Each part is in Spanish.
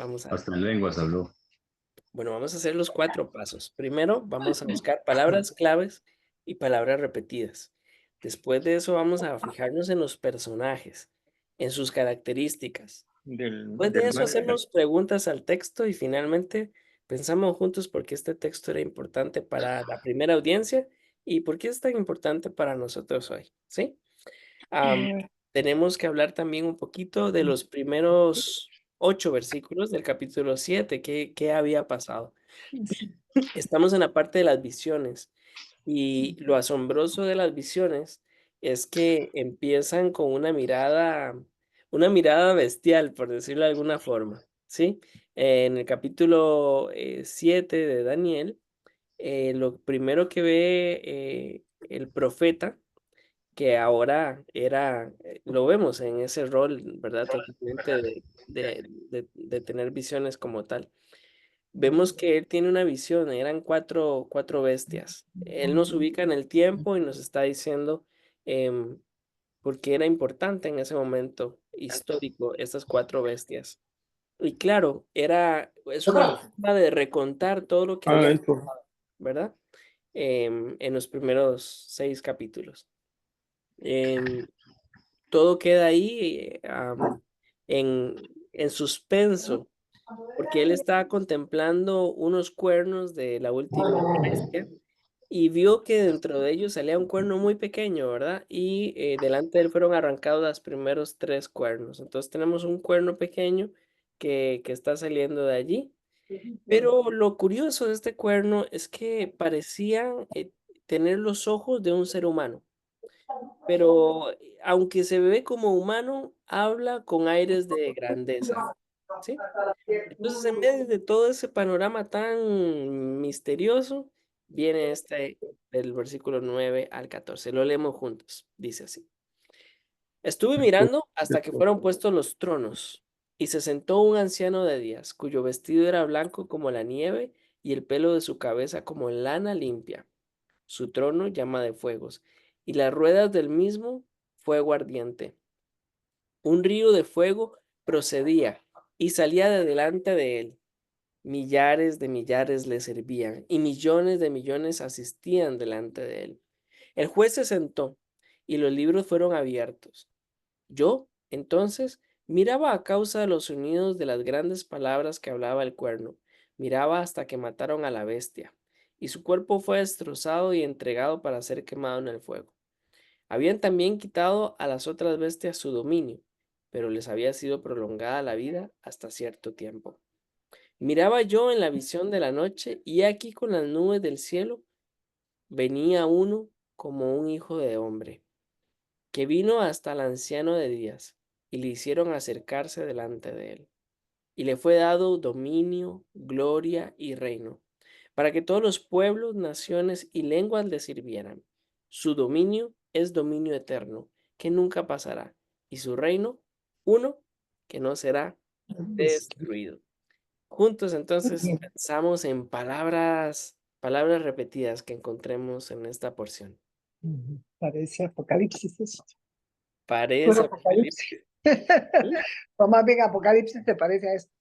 Vamos a, Hasta en lenguas habló. bueno, vamos a hacer los 4 pasos. Primero, vamos a buscar palabras claves y palabras repetidas. Después de eso, vamos a fijarnos en los personajes, en sus características. Después de Del eso, 9 hacemos preguntas al texto y finalmente pensamos juntos por qué este texto era importante para la primera audiencia y por qué es tan importante para nosotros hoy, ¿sí? Am, tenemos que hablar también un poquito de los primeros 8 versículos del capítulo 7, qué había pasado. Estamos en la parte de las visiones y lo asombroso de las visiones es que empiezan con una mirada bestial, por decirlo de alguna forma, ¿sí? En el capítulo 7 de Daniel, lo primero que ve el profeta, que ahora era, lo vemos en ese rol, ¿verdad? Totalmente de tener visiones como tal. Vemos que él tiene una visión, eran cuatro bestias. Él nos ubica en el tiempo y nos está diciendo por qué era importante en ese momento histórico estas 4 bestias. Y claro, es una forma de recontar todo lo que había esto. pasado, ¿verdad? En los primeros 6 capítulos. Em, todo queda ahí en suspenso porque él estaba contemplando unos cuernos de la última bestia y vio que dentro de ellos salía un cuerno muy pequeño, ¿verdad? Y delante de él fueron arrancados los primeros 3 cuernos. Entonces tenemos un cuerno pequeño que está saliendo de allí. Pero lo curioso de este cuerno es que parecía tener los ojos de un ser humano, pero aunque se ve como humano, habla con aires de grandeza, ¿sí? Entonces, en medio de todo ese panorama tan misterioso, viene este del versículo 9 al 14. Lo leemos juntos. Dice así. Estuve mirando hasta que fueron puestos los tronos, y se sentó un anciano de días, cuyo vestido era blanco como la nieve y el pelo de su cabeza como lana limpia. Su trono llama de fuegos, y las ruedas del mismo fuego ardiente. Un río de fuego procedía y salía de delante de él. Millares de millares le servían y millones de millones asistían delante de él. El juez se sentó y los libros fueron abiertos. Yo, entonces, miraba a causa de los sonidos de las grandes palabras que hablaba el cuerno. Miraba hasta que mataron a la bestia, y su cuerpo fue destrozado y entregado para ser quemado en el fuego. Habían también quitado a las otras bestias su dominio, pero les había sido prolongada la vida hasta cierto tiempo. Miraba yo en la visión de la noche, y aquí con las nubes del cielo venía uno como un hijo de hombre, que vino hasta el anciano de días, y le hicieron acercarse delante de él. Y le fue dado dominio, gloria y reino, para que todos los pueblos, naciones y lenguas le sirvieran. Su dominio es dominio eterno, que nunca pasará, y su reino, uno, que no será destruido. Juntos entonces pensamos en palabras repetidas que encontremos en esta porción. Parece Apocalipsis esto. Parece Puro Apocalipsis. O más bien Apocalipsis te parece a esto.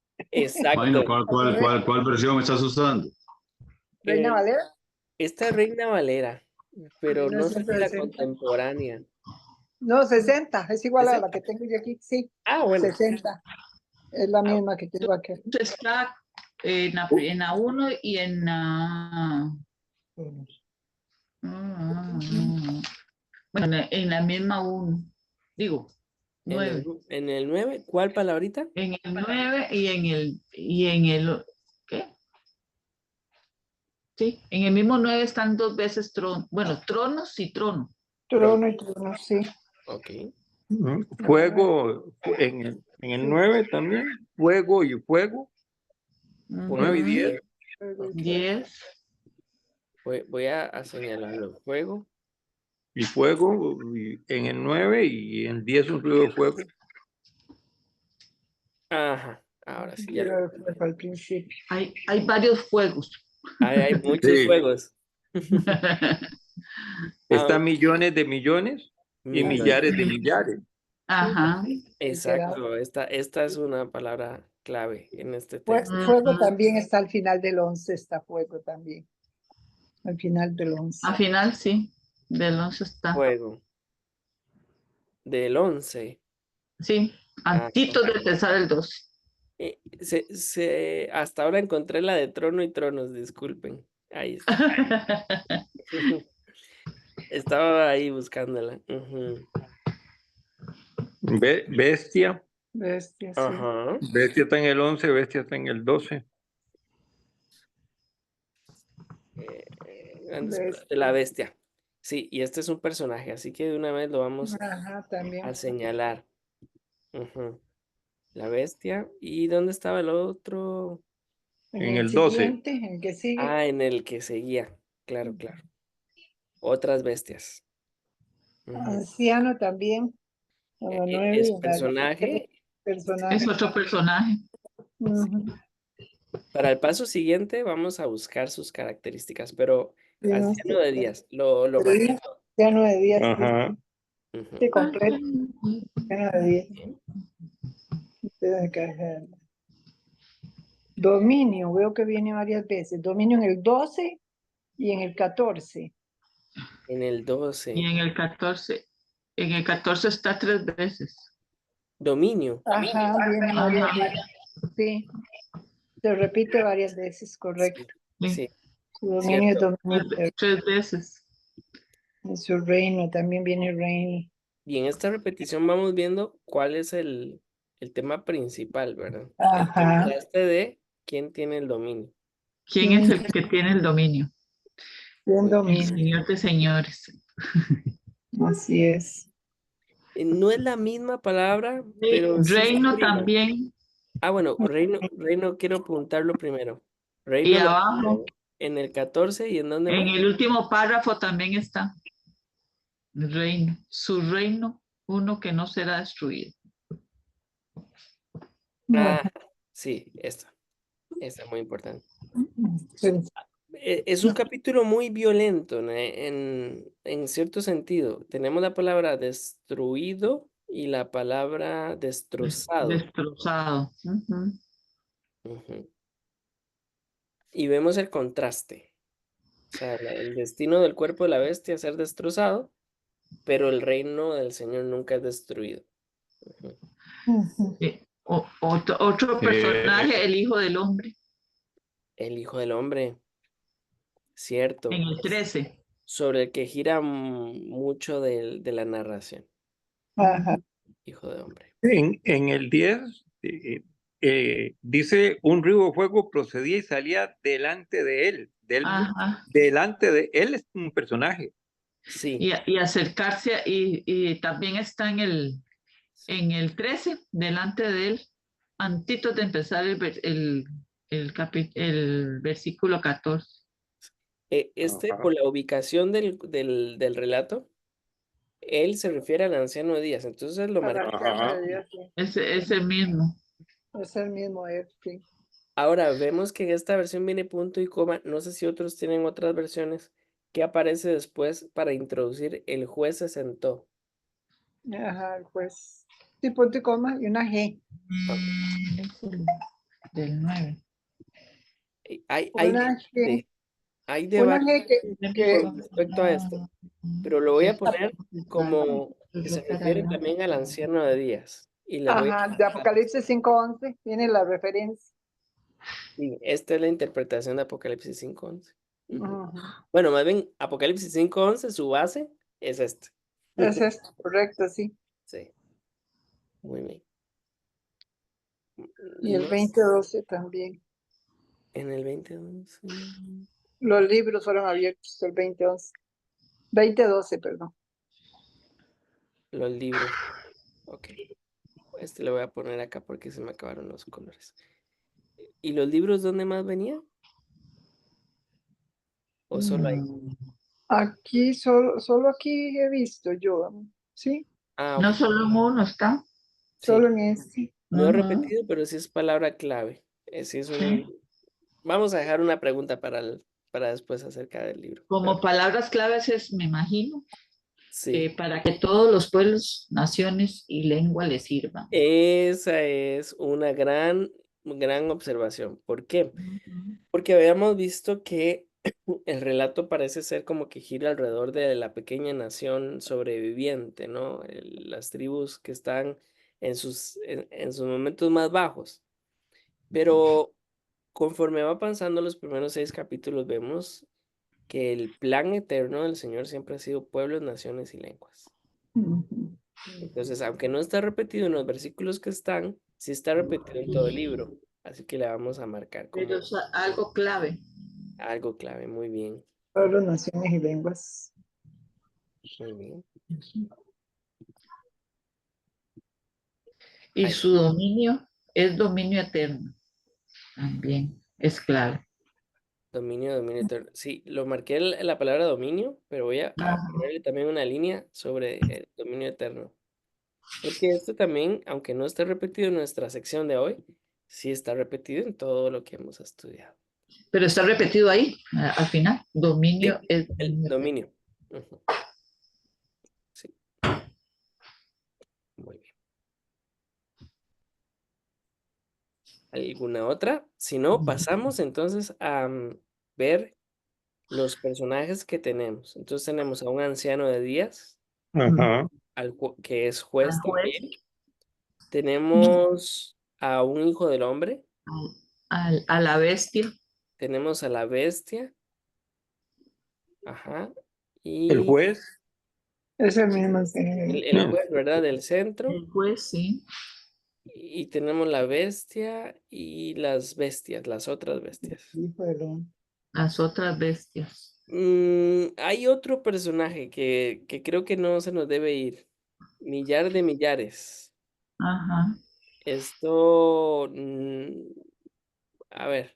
Bueno, exacto. ¿cuál versión estás usando? Reina Valera. Esta es Reina Valera, pero no sé si la 1960. contemporánea. No, 60. Es igual a la ¿60? que tengo yo aquí. Sí, Ah, bueno. 60. Es la Ah, misma que tengo aquí. Está en la 1 y en la... Bueno, en la misma 1. Digo, 9. en el 9, ¿cuál palabrita? En el 9 y en el ¿qué? Sí, en el mismo 9 están 2 veces trono. Bueno, tronos y trono. Trono y trono, sí. Ok. Fuego en el 9 también. Fuego y fuego. 9 y 10. 10. Voy a señalarlo. Fuego. Y fuego en el 9 y en 10 un río de fuego. Ajá. Ahora sí. Ya. Quiero fuego al principio. Hay varios fuegos. Hay muchos Sí. fuegos. Está Ah, millones de millones y millones. millares de millares. Ajá. Exacto. Esta es una palabra clave en este Fue- texto. Fuego también está al final del 11, está fuego también. Al final del 11. Al final sí, del 11 está. Fuego. Del 11. Sí, antito de empezar el 12. Hasta ahora encontré la de Trono y Tronos, disculpen. Ahí está. Estaba ahí buscándola. Ujú. Bestia. Bestia, sí. Ajá. Bestia está en el 11, bestia está en el 12. De la bestia. Sí, y este es un personaje, así que de una vez lo vamos Ajá, también. a señalar. Ujú. La bestia. ¿Y dónde estaba el otro? En el 12. siguiente, en el que sigue. Ah, en el que seguía. Claro, claro. Otras bestias. Ujú. Anciano también. En la 9 Es y en la personaje. personaje. Es otro personaje. Ujú. Para el paso siguiente vamos a buscar sus características, pero Sí, no anciano sé. de días, lo De más. días, anciano de días. Ajá. Ujú. Sí, completo. Anciano de días. Bien. Ustedes que- Dominio, veo que viene varias veces. Dominio en el 12 y en el 14. En el Y 12. en el 14. En el 14 está 3 veces. Dominio. Ajá, viene varias veces. Sí, se repite varias veces, correcto. Sí, Sí, sí, Su dominio es cierto. dominio. 3 veces. En su reino también viene reino. Y en esta repetición vamos viendo cuál es el tema principal, ¿verdad? El Ajá. contraste de quién tiene el dominio. ¿Quién es el que tiene el dominio? Bien El dominio. Señor de señores. Así es. No es la misma palabra, pero sí se Reino prima. también. Ah, bueno, reino quiero apuntarlo primero. Y Reino lo abajo, pongo en el 14 y en dónde en más. el último párrafo también está. Reino. Su reino, uno que no será destruido. Ah, sí, esta muy importante. Sí. Es un capítulo muy violento, ¿no? En cierto sentido. Tenemos la palabra destruido y la palabra destrozado. Destrozado. Ujú. Ujú. Y vemos el contraste. O sea, el destino del cuerpo de la bestia es ser destrozado, pero el reino del Señor nunca es destruido. Ujú. Ujú. Otro personaje, el Hijo del Hombre, El Hijo del Hombre, cierto, en el 13. sobre el que gira mucho de la narración. Ajá. Hijo de Hombre. En el 10 dice un río de fuego procedía y salía delante de él. Ajá. Delante de él es un personaje. Sí, Y acercarse, y también está en el 13, delante de él, antes de empezar el versículo 14. Ajá. por la ubicación del relato, él se refiere al anciano de días, entonces lo Para marca. el tema de Dios, sí. Es el mismo. Es el mismo sí. Ahora, vemos que en esta versión viene punto y coma, no sé si otros tienen otras versiones, que aparece después para introducir el juez se sentó. Ajá, pues. Sí, punto y coma y una G. Del 9. Hay Una G. hay Una debate G que con respecto a esto, pero lo voy a poner como que se refiere también al anciano de días. Y le voy a... ajá, de Apocalipsis 5:11 tiene la referencia. Sí, esta es la interpretación de Apocalipsis 5:11. Ujú. Ujú. Bueno, más bien, Apocalipsis 5:11, su base es este. Es esto, correcto, sí. Sí, muy bien. Y el No sé, 20:12 también. en el 20:11, Los libros fueron abiertos el 20:11. 20:12, perdón. los libros. Ok, este lo voy a poner acá porque se me acabaron los colores. ¿Y los libros dónde más venían? ¿O solo ahí? Aquí, solo aquí he visto yo, ¿sí? Ah, No ok, solo en uno está. sí. Solo en este. No he Ujú. repetido, pero sí es palabra clave. Sí es Sí. Vamos a dejar una pregunta para después acerca del libro. Como palabras claves es, me imagino, Sí, para que todos los pueblos, naciones y lengua les sirvan. esa es una gran gran observación. ¿Por qué? Ujú. Porque habíamos visto que el relato parece ser como que gira alrededor de la pequeña nación sobreviviente, ¿no? Las tribus que están en sus momentos más bajos. Pero conforme va pasando los primeros 6 capítulos, vemos que el plan eterno del Señor siempre ha sido pueblos, naciones y lenguas. Ujú. Entonces, aunque no está repetido en los versículos que están, sí está repetido en todo el libro. Así que le vamos a marcar Pero como es algo clave. algo clave. Muy bien, Pueblos, naciones y lenguas. muy bien. Y Ahí, su dominio es dominio eterno. También es clave. dominio eterno. Sí, lo marqué la palabra dominio, pero voy a Ajá. ponerle también una línea sobre el dominio eterno. Porque esto también, aunque no esté repetido en nuestra sección de hoy, sí está repetido en todo lo que hemos estudiado. Pero está repetido ahí, al final. Sí, Dominio es el dominio eterno. dominio. Ujú, sí, muy bien. ¿Alguna otra? Si no, pasamos entonces a ver los personajes que tenemos. Entonces tenemos a un anciano de días, Ajá. que es Al juez juez, también. Tenemos a un hijo del hombre. a la bestia, Tenemos a la bestia. Ajá. El Y juez. Es el mismo, sí. el juez, ¿verdad? Del centro. el juez, sí, Y tenemos la bestia y las bestias, las otras bestias. Hijo del hombre. las otras bestias. Hay otro personaje que creo que no se nos debe ir. Millar de millares. Ajá. Esto, a ver,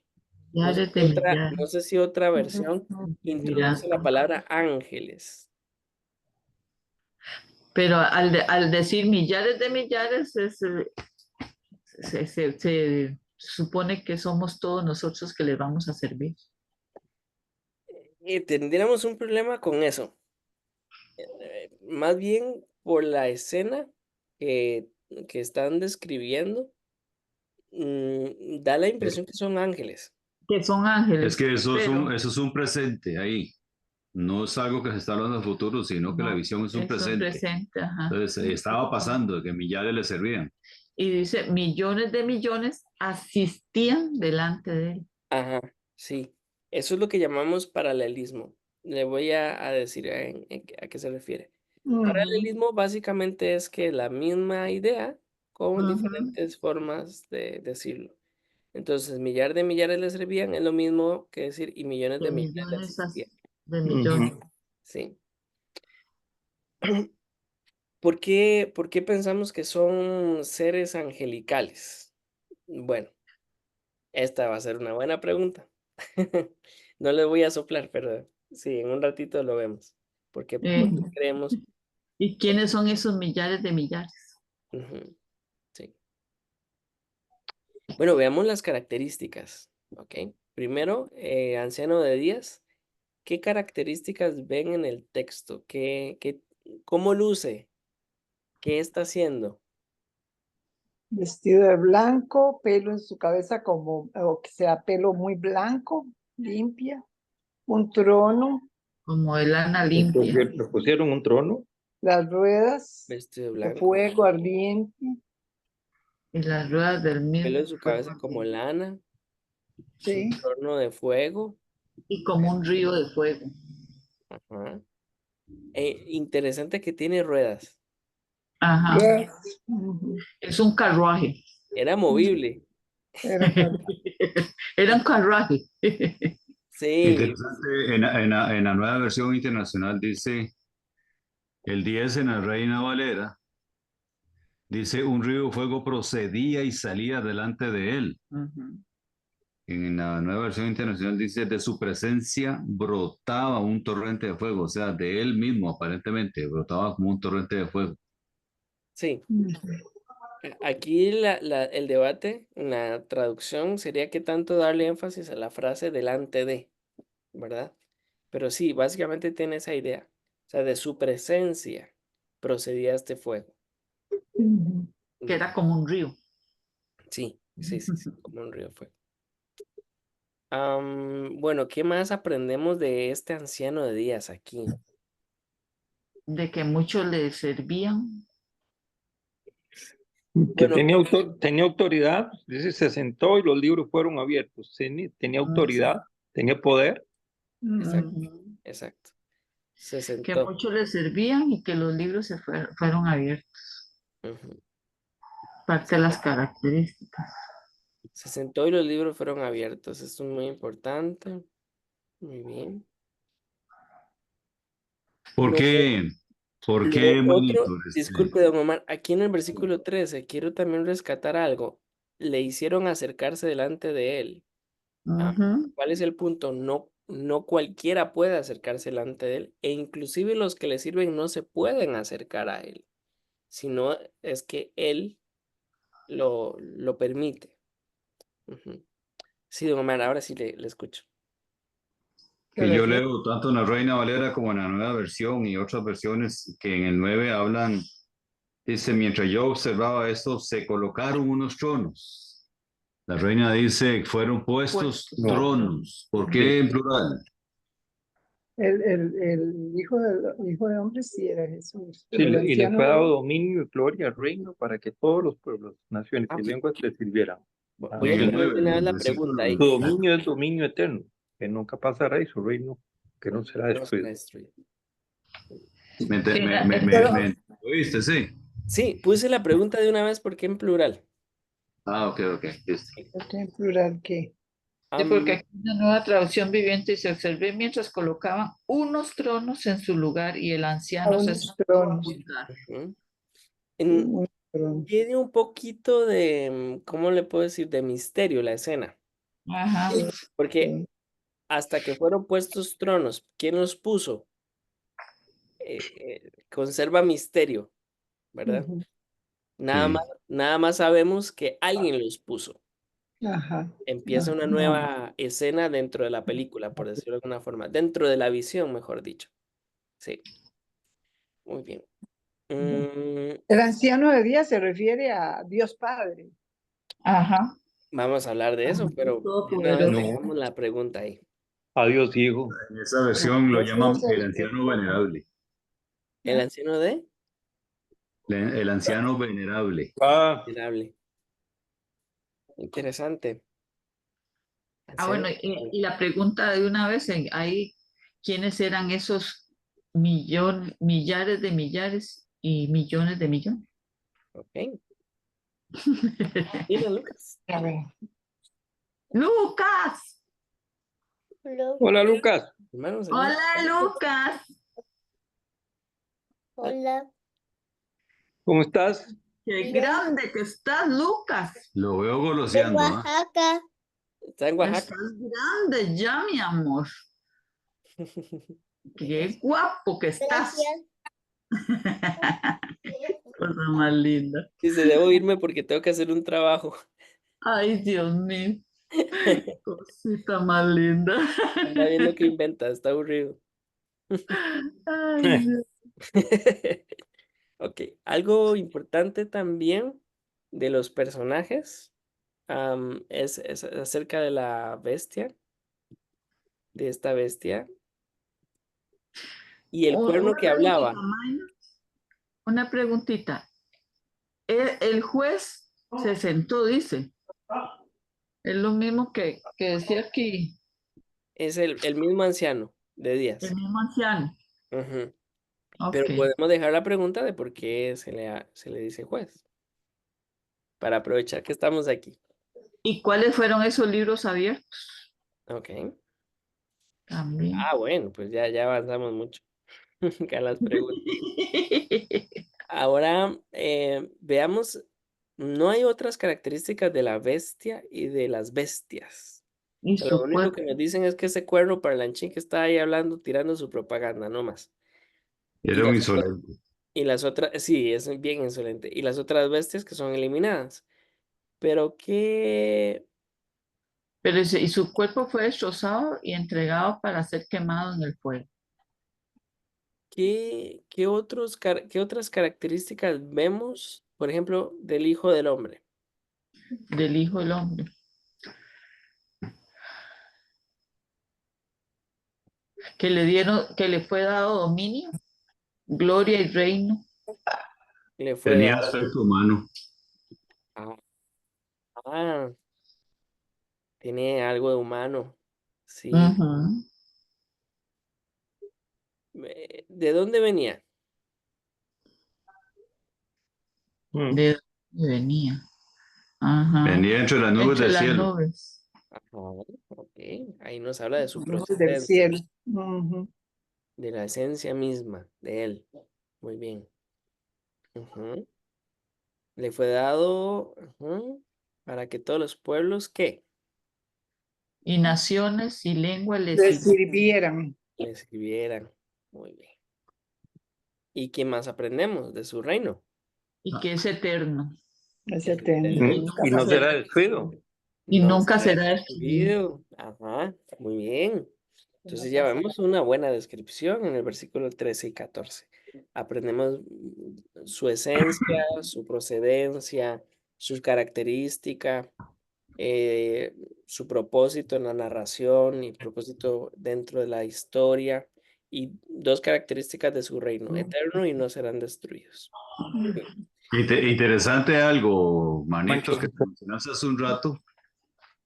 Millares de no millares. sé si otra versión introduce la Mirando. palabra ángeles. Pero al decir millares de millares, se supone que somos todos nosotros que les vamos a servir. Tendríamos un problema con eso. Más bien por la escena que, que están describiendo, da la Es, impresión que son ángeles. Que son es ángeles, que pero eso es un presente ahí. No es algo que se está hablando de futuro, sino que la no, visión es un es un presente. presente, ajá. Entonces, estaba pasando que millares le servían. Y dice, millones de millones asistían delante de él. Ajá, sí. Eso es lo que llamamos paralelismo. Le voy a decir a qué se refiere. Ujú. Paralelismo básicamente es que la misma idea con Ujú. diferentes formas de decirlo. Entonces, millar de millares le servían es lo mismo que decir y millones De de millones le millones asistían. de millones. Ujú. Sí. Por qué pensamos que son seres angelicales? Bueno, esta va a ser una buena pregunta. No le voy a soplar, pero sí, en un ratito lo vemos. Por qué Eh, creemos? ¿Y quiénes son esos millares de millares? Ujú, sí. Bueno, veamos las características. ¿Ok? Primero, anciano de días. ¿Qué características ven en el texto? ¿Cómo luce? ¿Qué está haciendo? Vestido de blanco, pelo en su cabeza como, o que sea pelo muy blanco, limpia, un trono, Como el ana Le limpia. le pusieron un trono. las ruedas Vestido de de blanco, fuego ardiente, Y las ruedas del pelo mismo en su fuego cabeza como ardiente. lana, su sí. trono de fuego. Y como un río de fuego. Ajá. Interesante que tiene ruedas. Ajá. Ruedas. Ujú. Es un carruaje. Era movible. Era Era un carruaje. Sí, Interesante, en la nueva versión internacional dice, el 10 en la Reina Valera, dice, un río de fuego procedía y salía delante de él. Ujú. En la nueva versión internacional dice, de su presencia brotaba un torrente de fuego, o sea, de él mismo aparentemente, brotaba como un torrente de fuego. sí. Ujú. Aquí el debate en la traducción sería qué tanto darle énfasis a la frase delante de, ¿verdad? Pero sí, básicamente tiene esa idea. O sea, de su presencia procedía este fuego. Ujú. Que Mm, era como un río. sí, Sí, sí, sí, como un río fue. Bueno, ¿qué más aprendemos de este anciano de días aquí? De que muchos le servían. Que Bueno, tenía autoridad, dice, se sentó y los libros fueron abiertos. Tenía autoridad, tenía poder. exacto, Ujú. exacto. Se Que sentó. muchos le servían y que los libros fueron abiertos. Ujú. Parte de las características. Se sentó y los libros fueron abiertos. Esto es muy importante. Muy bien. ¿Por Lo, qué? ¿Por lo qué, manito? otro, disculpe, don Omar, aquí en el versículo 13 quiero también rescatar algo. Le hicieron acercarse delante de él. Ujú. ¿Cuál es el punto? No, no cualquiera puede acercarse delante de él, e inclusive los que le sirven no se pueden acercar a él, sino es que él lo permite. Ujú. Sí, don Omar, ahora sí le escucho. Se Que yo refiere, leo tanto en la Reina Valera como en la Nueva Versión y otras versiones que en el 9 hablan, dice, mientras yo observaba esto, se colocaron unos tronos. La Reina dice, fueron Pues, puestos No, tronos. ¿Por sí, qué en plural? el hijo de hombre sí era Jesús, sí, pero el y le anciano fue de dado días, dominio y gloria, reino, para que todos los pueblos, naciones Ah, y lenguas le sirvieran. voy a En el poner de 9, una en vez el la pregunta versículo. ahí. Su dominio es dominio eterno, que nunca pasará, y su reino que no será No será destruido. destruido. Me, ente- que me, me, me, pero me- ¿Oíste? Sí. Sí, puse la pregunta de una vez porque en plural. Ah, ok, ok. Listo. porque en plural que sí, porque Am, aquí en la nueva traducción viviente y se observé mientras colocaban unos tronos en su lugar y el a anciano se unos sentó a tronos, juzgar. ujú. unos tronos. Tiene un poquito de, ¿cómo le puedo decir? De misterio la escena, Ajá. porque hasta que fueron puestos tronos, ¿quién los puso? Conserva misterio, ¿verdad? Ujú. Sí. Nada más sabemos que alguien los puso. Ajá, Empieza una nueva escena dentro de la película, por decirlo de alguna forma, dentro de la visión, mejor dicho. Sí, muy bien. el anciano de días se refiere a Dios Padre. Ajá. Vamos a hablar de eso, pero de una vez Todopoderoso. No, dejamos la pregunta ahí. adiós, hijo. En esa versión lo llaman Jesús el anciano venerable. ¿El anciano de? El anciano venerable. Ah, Venerable. Interesante. Ah, Anciano bueno, venerable. y la pregunta de una vez, ahí, ¿quiénes eran esos millares de millares y millones de millones? Ok. Dile, Lucas. A ver, ¡Lucas! hola, Lucas. Hermanos, ¡Hola, Lucas! ¿Cómo estás? ¡Qué grande que estás, Lucas! Lo veo goloseando, ¿ah? Está en Oaxaca. Estás grande ya, mi amor. ¡Qué guapo que estás! Cosa más linda. Dice, debo irme porque tengo que hacer un trabajo. Ay, Dios mío. Cosita más linda. Anda viendo qué inventa, está aburrido. Ay, Dios. Ok, algo importante también de los personajes es acerca de la bestia, de esta bestia, y el cuerno Una que preguntita, hablaba. Mayra. Una preguntita. El juez se sentó, dice. Es lo mismo que decía aquí Es el mismo anciano de el Díaz. mismo anciano. Ujú. Ok. Pero podemos dejar la pregunta de por qué se le dice juez, para aprovechar que estamos aquí. ¿Y cuáles fueron esos libros abiertos? Ok. También. Ah, bueno, pues ya avanzamos mucho con las preguntas. Ahora veamos, no hay otras características de la bestia y de las bestias. Y Lo su único cuerpo. que nos dicen es que ese cuerno parlanchín que está ahí hablando, tirando su propaganda, no más. Y Era un las otras, insolente. sí, es bien insolente. Y las otras bestias que son eliminadas. Pero Pero y su cuerpo fue destrozado y entregado para ser quemado en el fuego. qué otras características vemos, por ejemplo, del Hijo del Hombre? del Hijo del Hombre. Que le fue dado dominio, gloria y reino. Le fue Tenía dado. aspecto humano. Ah, ah, tiene algo de humano. Sí. Ujú. ¿De dónde venía? Mm. ¿De dónde venía? Ajá. Venía entre las nubes Entre del las cielo. nubes. Ajá, ok. Ahí nos habla de su Luz del procedencia, cielo. Ujú. de la esencia misma de él. Muy bien. Ujú. Le fue dado para que todos los pueblos, ¿qué? Y naciones y lenguas le Le sirvieron. sirvieran. Le escribieran. Muy bien. ¿Y qué más aprendemos de su reino? Y que es eterno. Es Es eterno. eterno. Y no será destruido. Y No nunca será será destruido. destruido. Ajá, muy bien. Entonces ya vemos una buena descripción en el versículo 13 y 14. Aprendemos su esencia, su procedencia, sus características, su propósito en la narración y propósito dentro de la historia y dos características de su reino, eterno y no serán destruidos. Interesante algo, Manito, Mancho. que mencionaste hace un rato,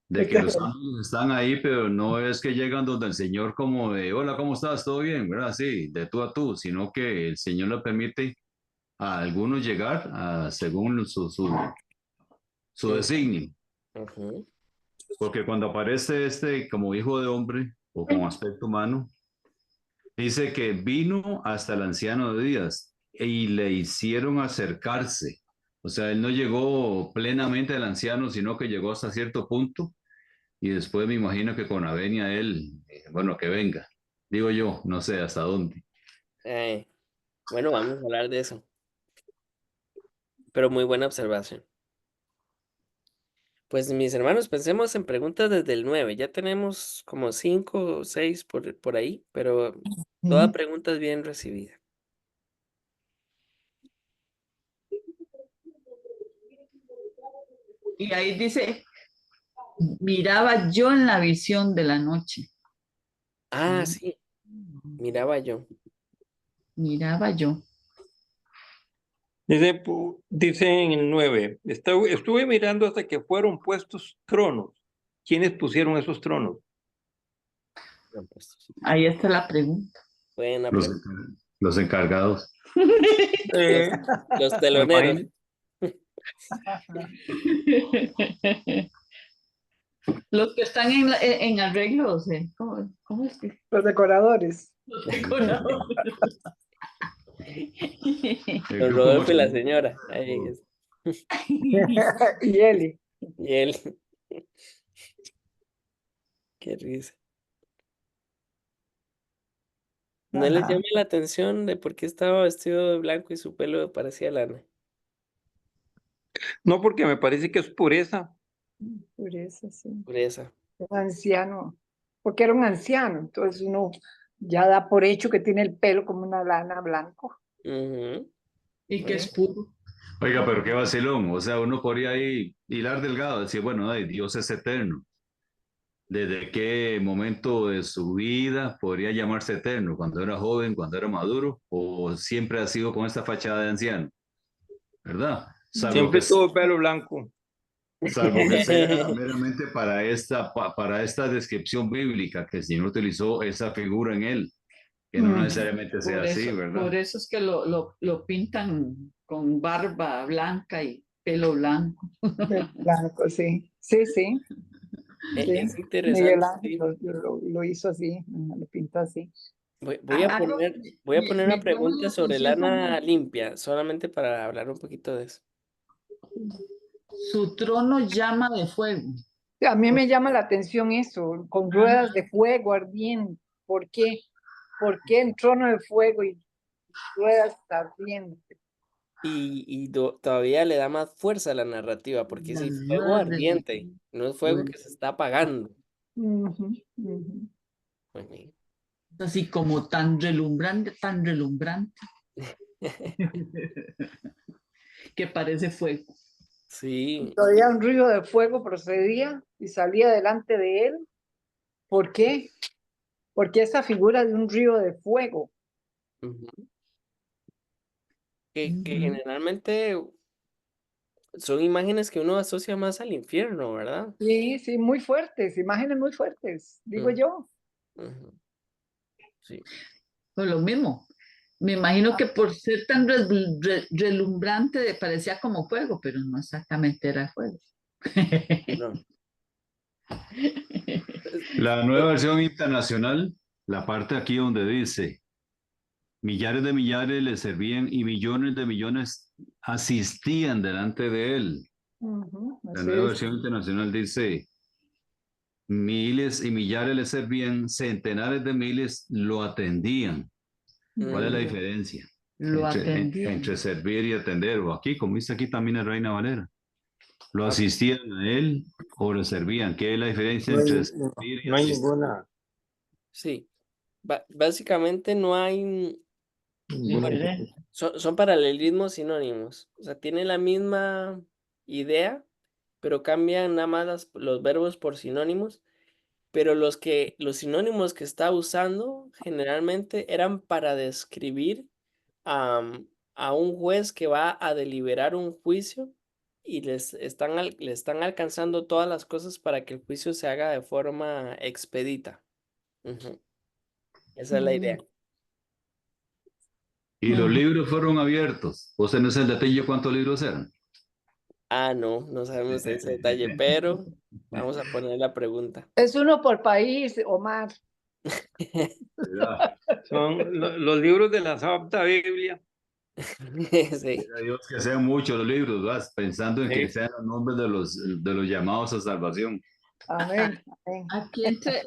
de que los ángeles están ahí, pero no es que llegan donde el Señor como de, hola, ¿cómo estás? ¿Todo bien? ¿Verdad? Sí, de tú a tú, sino que el Señor le permite a algunos llegar según su designio. Ujú. Porque cuando aparece este como hijo de hombre o con aspecto humano, dice que vino hasta el anciano de días y le hicieron acercarse. O sea, él no llegó plenamente al anciano, sino que llegó hasta cierto punto y después me imagino que con la venia él, bueno, que venga. Digo yo, no sé hasta dónde. Eh, bueno, vamos a hablar de eso, pero muy buena observación. Pues mis hermanos, pensemos en preguntas desde el 9. Ya tenemos como 5 o 6 por ahí, pero toda pregunta es bien recibida. Y ahí dice, miraba yo en la visión de la noche. Ah, sí, miraba yo. Miraba yo. Dice en el 9, estuve mirando hasta que fueron puestos tronos. ¿Quiénes pusieron esos tronos? No, pues, Ahí está la pregunta. buena Los, pregunta. los encargados. Los, los Me teloneros. imagino. Los que están en arreglos, ¿cómo es que? Los decoradores. Los decoradores. El Don grupo Rodolfo y la Mochomón. señora. Ahí es. Y Eli. Y él. Qué risa. ¿No les Ajá. llama la atención de por qué estaba vestido de blanco y su pelo parecía lana? No, porque me parece que es pureza. Por eso sí. Pureza. Un anciano. Porque era un anciano. Entonces uno ya da por hecho que tiene el pelo como una lana blanco. Ujú. Y que es puro. Oiga, pero qué vacilón. O sea, uno podría ahí hilar delgado, decir, bueno, ay, Dios es eterno. ¿Desde qué momento de su vida podría llamarse eterno? ¿Cuando era joven, cuando era maduro? ¿O siempre ha sido con esta fachada de anciano? ¿Verdad? Siempre todo pelo blanco. Salvo que sea meramente para esta descripción bíblica, que el Señor utilizó esa figura en él, que no necesariamente sea así, Por ¿verdad? eso es que lo pintan con barba blanca y pelo blanco. Pelo blanco, sí. Sí, sí. Es Sí. Miguel interesante, sí. Ángel lo hizo así. Lo pintó así. Algo Voy a poner una me llama pregunta la sobre atención lana limpia, solamente para hablar un poquito de eso. su trono llama de fuego. A mí me llama la atención eso, con ruedas de fuego ardiendo. ¿Por qué? ¿Por qué en trono de fuego y ruedas ardientes? Todavía le da más fuerza a la narrativa, porque es el Las fuego ruedas del ardiente, no es fuego fuego. que se está apagando. Ujú, ujú. Muy bien. Así como tan relumbrante, que parece fuego. Sí. Todavía un río de fuego procedía y salía delante de él. ¿Por qué? Porque esa figura de un río de fuego. Ujú. Que Ujú. generalmente son imágenes que uno asocia más al infierno, ¿verdad? Sí, sí, muy fuertes, imágenes muy fuertes, digo Mm, yo. ujú. Sí. Pues lo mismo. Me imagino que por ser tan relumbrante parecía como fuego, pero no exactamente era fuego. No. La nueva versión internacional, la parte aquí donde dice, millares de millares le servían y millones de millones asistían delante de él. Ujú, La así nueva es. versión internacional dice, miles y millares le servían, centenares de miles lo atendían. ¿Cuál es la Mm, diferencia Lo entre atendían. servir y atender? O aquí, como dice aquí también la Reina Valera. ¿Lo ok, asistían a él o le servían? ¿Qué es la diferencia No hay, entre no, servir y no hay asistir? ninguna, sí. Básicamente no hay, ninguna bueno, Diferente. diferencia. son paralelismos sinónimos. O sea, tienen la misma idea, pero cambian nada más los verbos por sinónimos. Pero los sinónimos que está usando generalmente eran para describir a un juez que va a deliberar un juicio y le están alcanzando todas las cosas para que el juicio se haga de forma expedita. Ujú. Esa es la idea. Y los Ujú. libros fueron abiertos. ¿Vos tenés el detalle cuántos libros eran? Ah, no, no sabemos ese detalle, pero vamos a poner la pregunta. Es uno por país, Omar. Era, Son los libros de la Santa Biblia. Sí. era Dios que sean muchos los libros, ¿vas? Pensando en que Sí. sean los nombres de los llamados a salvación. Amén, amén. Aquí entre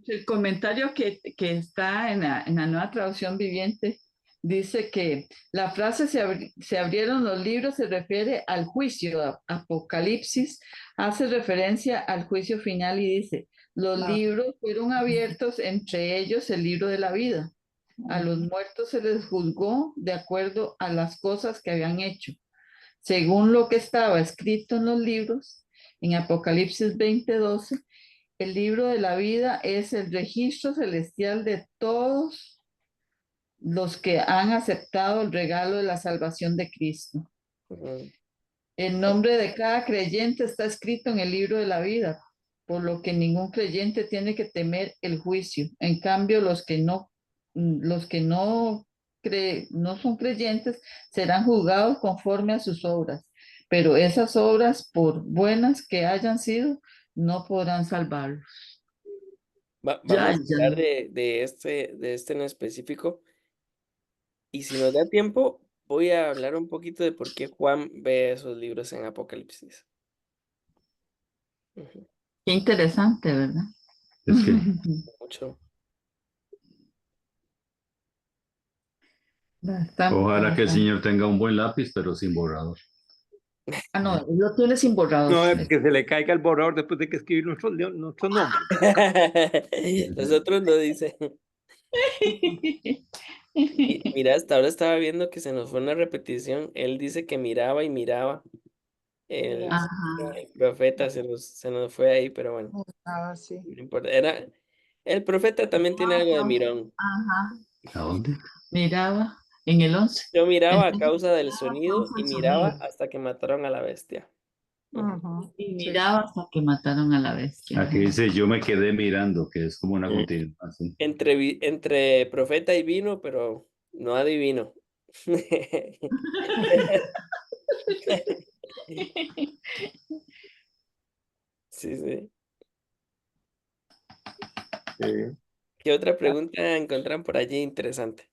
el comentario que está en la nueva traducción viviente, dice que la frase se abrieron los libros se refiere al juicio. Apocalipsis hace referencia al juicio final y dice, los Ah, libros fueron abiertos, entre ellos el libro de la vida. A los muertos se les juzgó de acuerdo a las cosas que habían hecho, según lo que estaba escrito en los libros. En Apocalipsis 20:12 el libro de la vida es el registro celestial de todos los que han aceptado el regalo de la salvación de Cristo. Ujú. El nombre de cada creyente está escrito en el libro de la vida, por lo que ningún creyente tiene que temer el juicio. En cambio, los que no son creyentes serán juzgados conforme a sus obras, pero esas obras, por buenas que hayan sido, no podrán salvarlos. Ya, Vamos a ya. hablar de este en específico. Y si nos da tiempo, voy a hablar un poquito de por qué Juan ve esos libros en Apocalipsis. Ujú. Qué interesante, ¿verdad? Es que Mucho. Bastante, ojalá que el bastante. Señor tenga un buen lápiz, pero sin borrador. Ah, no, lo tiene sin borrador. No es que se le caiga el borrador después de que escribir nuestro nombre. Nosotros lo dice. Mira, hasta ahora estaba viendo que se nos fue una repetición. Él dice que miraba y miraba. El, Ajá. el profeta se nos fue ahí, pero bueno, ah, sí. no importa. El profeta también tiene algo de Ajá. mirón. Ajá. ¿A dónde? Miraba en el 11. Yo miraba a Entonces, causa del miraba sonido causa y el miraba sonido. hasta que mataron a la bestia. Ujú. Ujú, Y sí. miraba hasta que mataron a la bestia. Aquí dice, yo me quedé mirando, que es como una continuación. Entre profeta y vino, pero no adivino. Sí, sí. Sí. ¿Qué otra pregunta encuentran por allí interesante?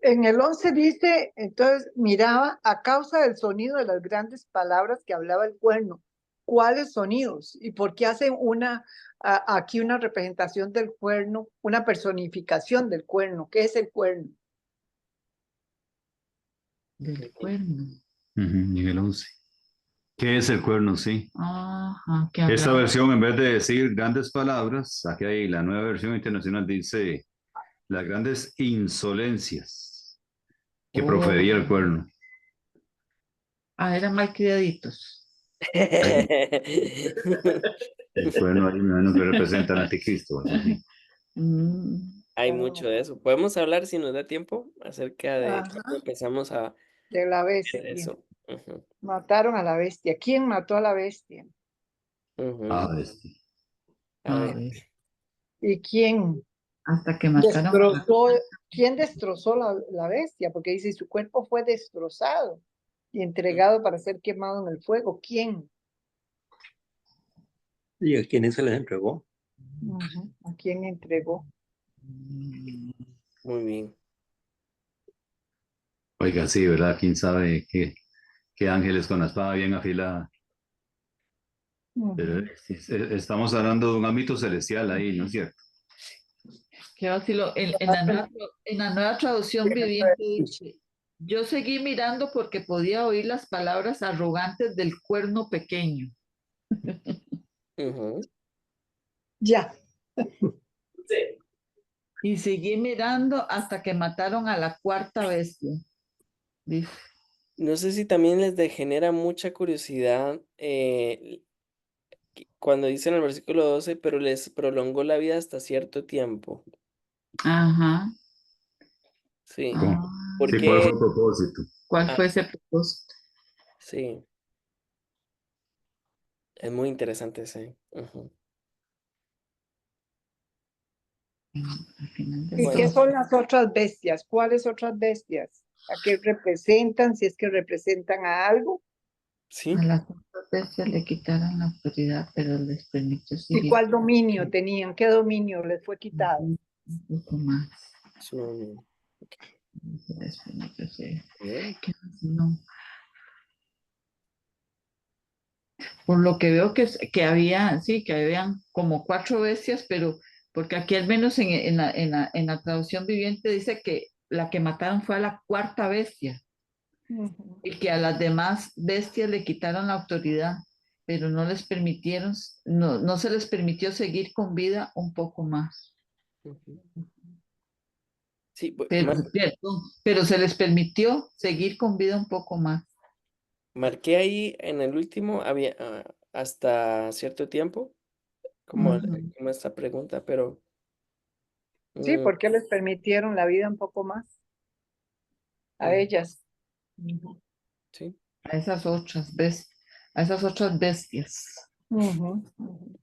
En el 11 dice, entonces miraba a causa del sonido de las grandes palabras que hablaba el cuerno. ¿Cuáles sonidos? ¿Y por qué hacen aquí una representación del cuerno, una personificación del cuerno? ¿Qué es el cuerno? Del cuerno. Ujú, en el 11. ¿Qué es el cuerno? Sí. Ajá, que Esta hablaba. versión, en vez de decir grandes palabras, aquí hay la nueva versión internacional, dice las grandes insolencias que Oh, profería el cuerno. Ah, eran malcriaditos. El cuerno ahí me imagino que representa al anticristo. ¿no? Sí. Mm, Hay mucho de eso. Podemos hablar, si nos da tiempo, acerca de Ajá, cómo empezamos a de la ver bestia. eso. Ujú, Mataron a la bestia. ¿Quién mató a la bestia? Ah, ujú. este. A a ver, ver, ¿Y quién hasta que mataron a la... destrozó, quién destrozó la bestia? Porque dice, su cuerpo fue destrozado y entregado para ser quemado en el fuego. ¿Quién? ¿Y a quiénes se les entregó? Ujú. ¿A quién entregó? muy bien. Oiga, sí, ¿verdad? ¿Quién sabe qué ángeles con la espada bien afilada? Pero Ujú. estamos hablando de un ámbito celestial ahí, ¿no es cierto? Qué vacilo. En la nueva traducción viviente dice, yo seguí mirando porque podía oír las palabras arrogantes del cuerno pequeño. Ujú. Ya. Y seguí mirando hasta que mataron a la cuarta bestia. Dice, No sé si también les genera mucha curiosidad cuando dice en el versículo 12, pero les prolongó la vida hasta cierto tiempo. ajá. Sí, Ah, ¿Cómo? Sí, ¿cuál fue porque, el propósito? ¿cuál ah, fue ese propósito? sí, es muy interesante ese. Ujú. Al final del ¿Y qué Bueno, son las otras bestias? ¿Cuáles otras bestias? ¿A qué representan? Si es que representan a algo. A sí, las otras bestias le quitaron la autoridad, pero les permitió ¿Y seguir cuál dominio tenían? ¿Qué dominio les fue quitado? un poco más. su- Les permitió seguir. bien. ¿Qué más? No. Por lo que veo que había, sí, que habían como cuatro bestias, pero porque aquí al menos en la traducción viviente dice que la que mataron fue a la cuarta bestia Ujú, y que a las demás bestias le quitaron la autoridad, pero no les permitieron, no se les permitió seguir con vida un poco más. Ujú. Sí, Pero, pero se les permitió seguir con vida un poco más. marqué ahí en el último, había hasta cierto tiempo, como, Ujú. como esta pregunta, pero sí, mm, ¿por qué les permitieron la vida un poco más a mm, ellas? Ujú, sí. A esas otras a esas otras bestias. ujú, ujú.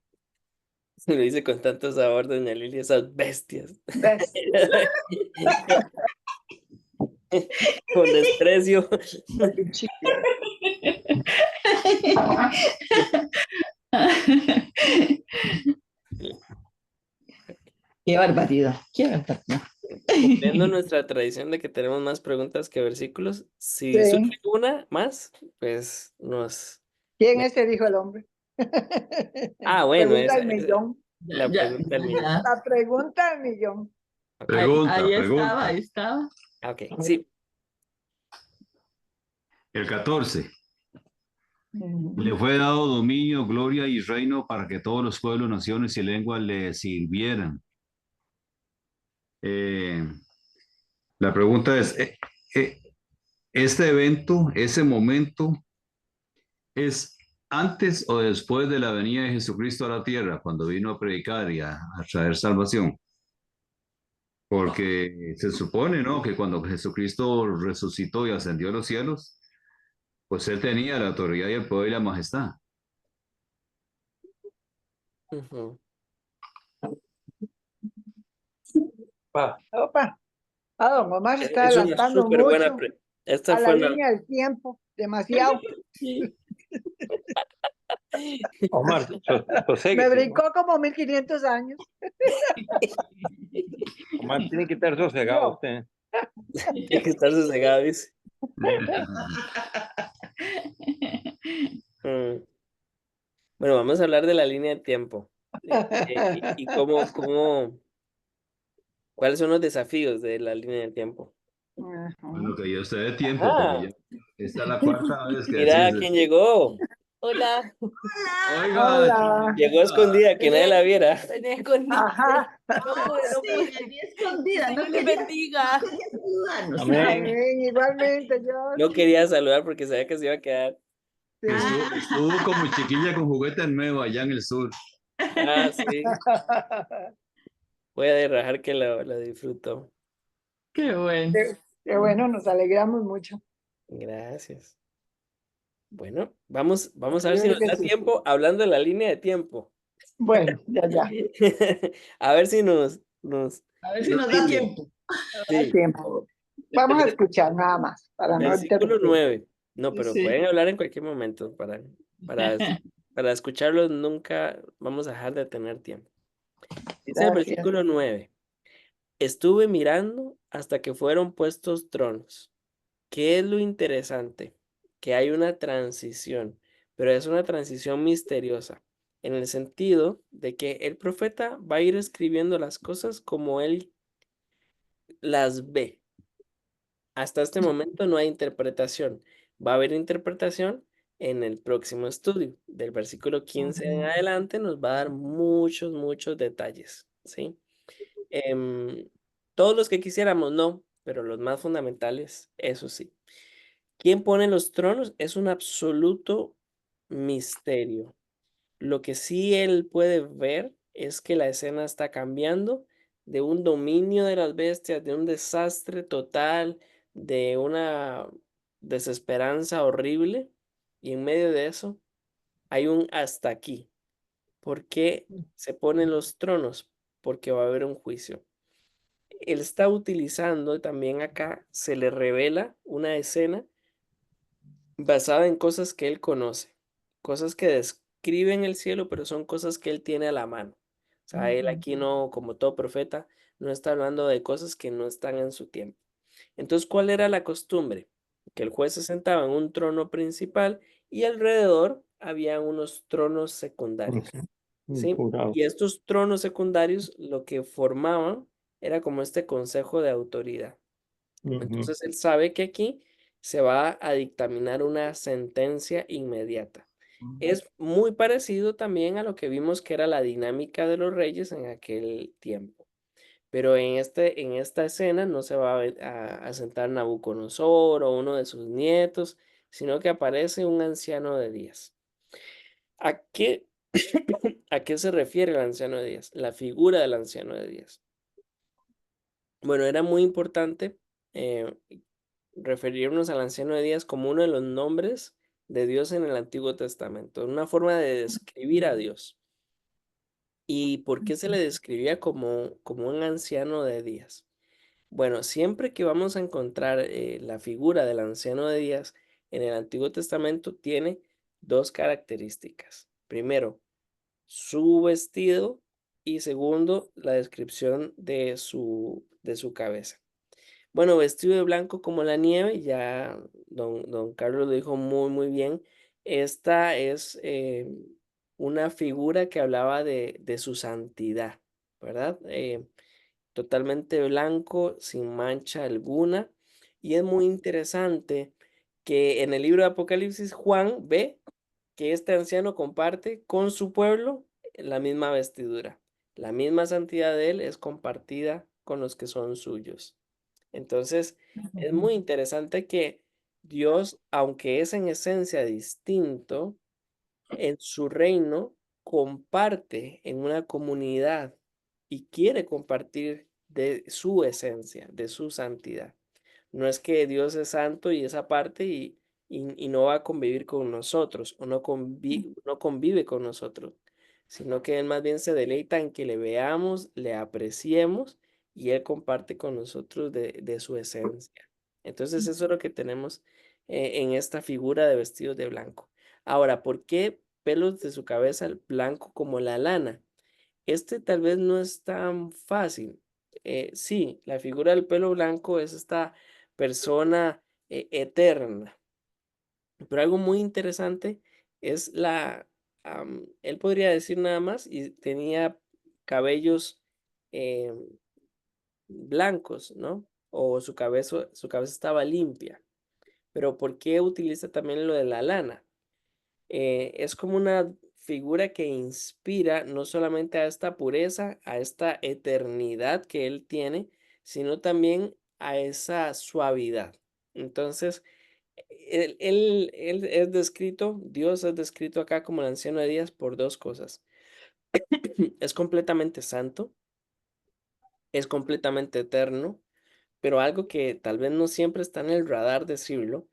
Lo dice con tanto sabor, doña Lilia, esas bestias. Bestias. Con desprecio. Chicle. Qué barbaridad, qué barbaridad. Cumpliendo nuestra tradición de que tenemos más preguntas que versículos, si Sí. surge una más, pues nos... ¿Quién es el hijo del hombre? Ah, bueno, Pregunta esa del es millón. Ya, la ya, pregunta del millón. ya. La pregunta del millón. Ok, Pregunta, Ahí estaba, pregunta. ahí estaba. ok, sí. El 14. Ujú. Le fue dado dominio, gloria y reino para que todos los pueblos, naciones y lenguas le sirvieran. Eh, la pregunta es, ¿este evento, ese momento, es antes o después de la venida de Jesucristo a la tierra, cuando vino a predicar y a traer salvación? Porque se supone, ¿no? Que cuando Jesucristo resucitó y ascendió a los cielos, pues él tenía la autoridad y el poder y la majestad. Ujú. Opa. Ah, don Omar se está Es una adelantando súper buena mucho Esta a la fue una... línea del tiempo. Demasiado. Sí. Omar, Me soséguese. brincó como 1500 años. Omar, tiene que estar sosegado Yo. usted. Tiene que estar sosegado, dice. Mm. Bueno, vamos a hablar de la línea de tiempo. Y cuáles son los desafíos de la línea de tiempo. Ajá. Bueno, que ya usted de tiempo, porque Ajá, ya esta es la cuarta vez que mira decís quién eso. llegó. Hola. Oiga, Hola. Llegó escondida, que nadie la viera. Venía escondida. Ajá. No Sí, pude. venía escondida, Dios no les quería, bendiga. no quería saludarnos. Amén. Amén. Igualmente, yo. No quería saludar porque sabía que se iba a quedar. Sí. estuvo como chiquilla con juguete nuevo allá en el sur. Ah, sí. Voy a derrajar que lo disfruto. Qué bueno. Qué bueno, nos alegramos mucho. Gracias. Bueno, vamos a ver si Claro nos que da sí. tiempo hablando de la línea de tiempo. Bueno, ya. A ver si nos A ver si nos da rinde. tiempo. Sí, Tiempo. Vamos a escuchar nada más para no versículo interrumpir. 9. No, pero Sí. pueden hablar en cualquier momento para, para escucharlos. Nunca vamos a dejar de tener tiempo. Dice el Gracias. versículo 9. Estuve mirando hasta que fueron puestos tronos. ¿Qué es lo interesante? Que hay una transición, pero es una transición misteriosa, en el sentido de que el profeta va a ir escribiendo las cosas como él las ve. Hasta este momento no hay interpretación. Va a haber interpretación en el próximo estudio. Del versículo 15 en adelante nos va a dar muchos detalles, ¿sí? Em, todos los que quisiéramos, no, pero los más fundamentales, eso sí. ¿Quién pone los tronos? Es un absoluto misterio. Lo que sí él puede ver es que la escena está cambiando de un dominio de las bestias, de un desastre total, de una desesperanza horrible, y en medio de eso hay un hasta aquí. ¿Por qué se ponen los tronos? Porque va a haber un juicio. Él está utilizando también acá, se le revela una escena basada en cosas que él conoce, cosas que describen el cielo, pero son cosas que él tiene a la mano. O sea, él aquí no, como todo profeta, no está hablando de cosas que no están en su tiempo. Entonces, ¿cuál era la costumbre? Que el juez se sentaba en un trono principal y alrededor había unos tronos secundarios, ¿sí? Jurado. Y estos tronos secundarios lo que formaban era como este consejo de autoridad. Entonces él sabe que aquí se va a dictaminar una sentencia inmediata. Es muy parecido también a lo que vimos que era la dinámica de los reyes en aquel tiempo. Pero en esta escena no se va a sentar Nabucodonosor o uno de sus nietos, sino que aparece un anciano de días. ¿A qué, a qué se refiere el anciano de días? La figura del anciano de días. Bueno, era muy importante eh, referirnos al anciano de días como uno de los nombres de Dios en el Antiguo Testamento, una forma de describir a Dios. ¿Y por qué se le describía como un anciano de días? Bueno, siempre que vamos a encontrar la figura del anciano de días en el Antiguo Testamento tiene dos características. Primero, su vestido y segundo, la descripción de su cabeza. Bueno, vestido de blanco como la nieve, ya don Carlos lo dijo muy bien. Esta es una figura que hablaba de su santidad, ¿verdad? Totalmente blanco, sin mancha alguna. Y es muy interesante que en el libro de Apocalipsis Juan ve que este anciano comparte con su pueblo la misma vestidura. La misma santidad de él es compartida con los que son suyos. Entonces, es muy interesante que Dios, aunque es en esencia distinto, en su reino comparte en una comunidad y quiere compartir de su esencia, de su santidad. No es que Dios es santo y es aparte y no va a convivir con nosotros o no convive con nosotros, sino que Él más bien se deleita en que le veamos, le apreciemos y Él comparte con nosotros de su esencia. Entonces eso es lo que tenemos en esta figura de vestidos de blanco. Ahora, ¿por qué pelos de su cabeza blanco como la lana? Este tal vez no es tan fácil. Sí, la figura del pelo blanco es esta persona eterna, pero algo muy interesante es él podría decir nada más y tenía cabellos eh, blancos, ¿no? O su cabeza estaba limpia. Pero ¿por qué utiliza también lo de la lana? Es como una figura que inspira no solamente a esta pureza, a esta eternidad que él tiene, sino también a esa suavidad. Entonces, él es descrito, Dios es descrito acá como el anciano de días por dos cosas. Es completamente santo, es completamente eterno, pero algo que tal vez no siempre está en el radar decirlo,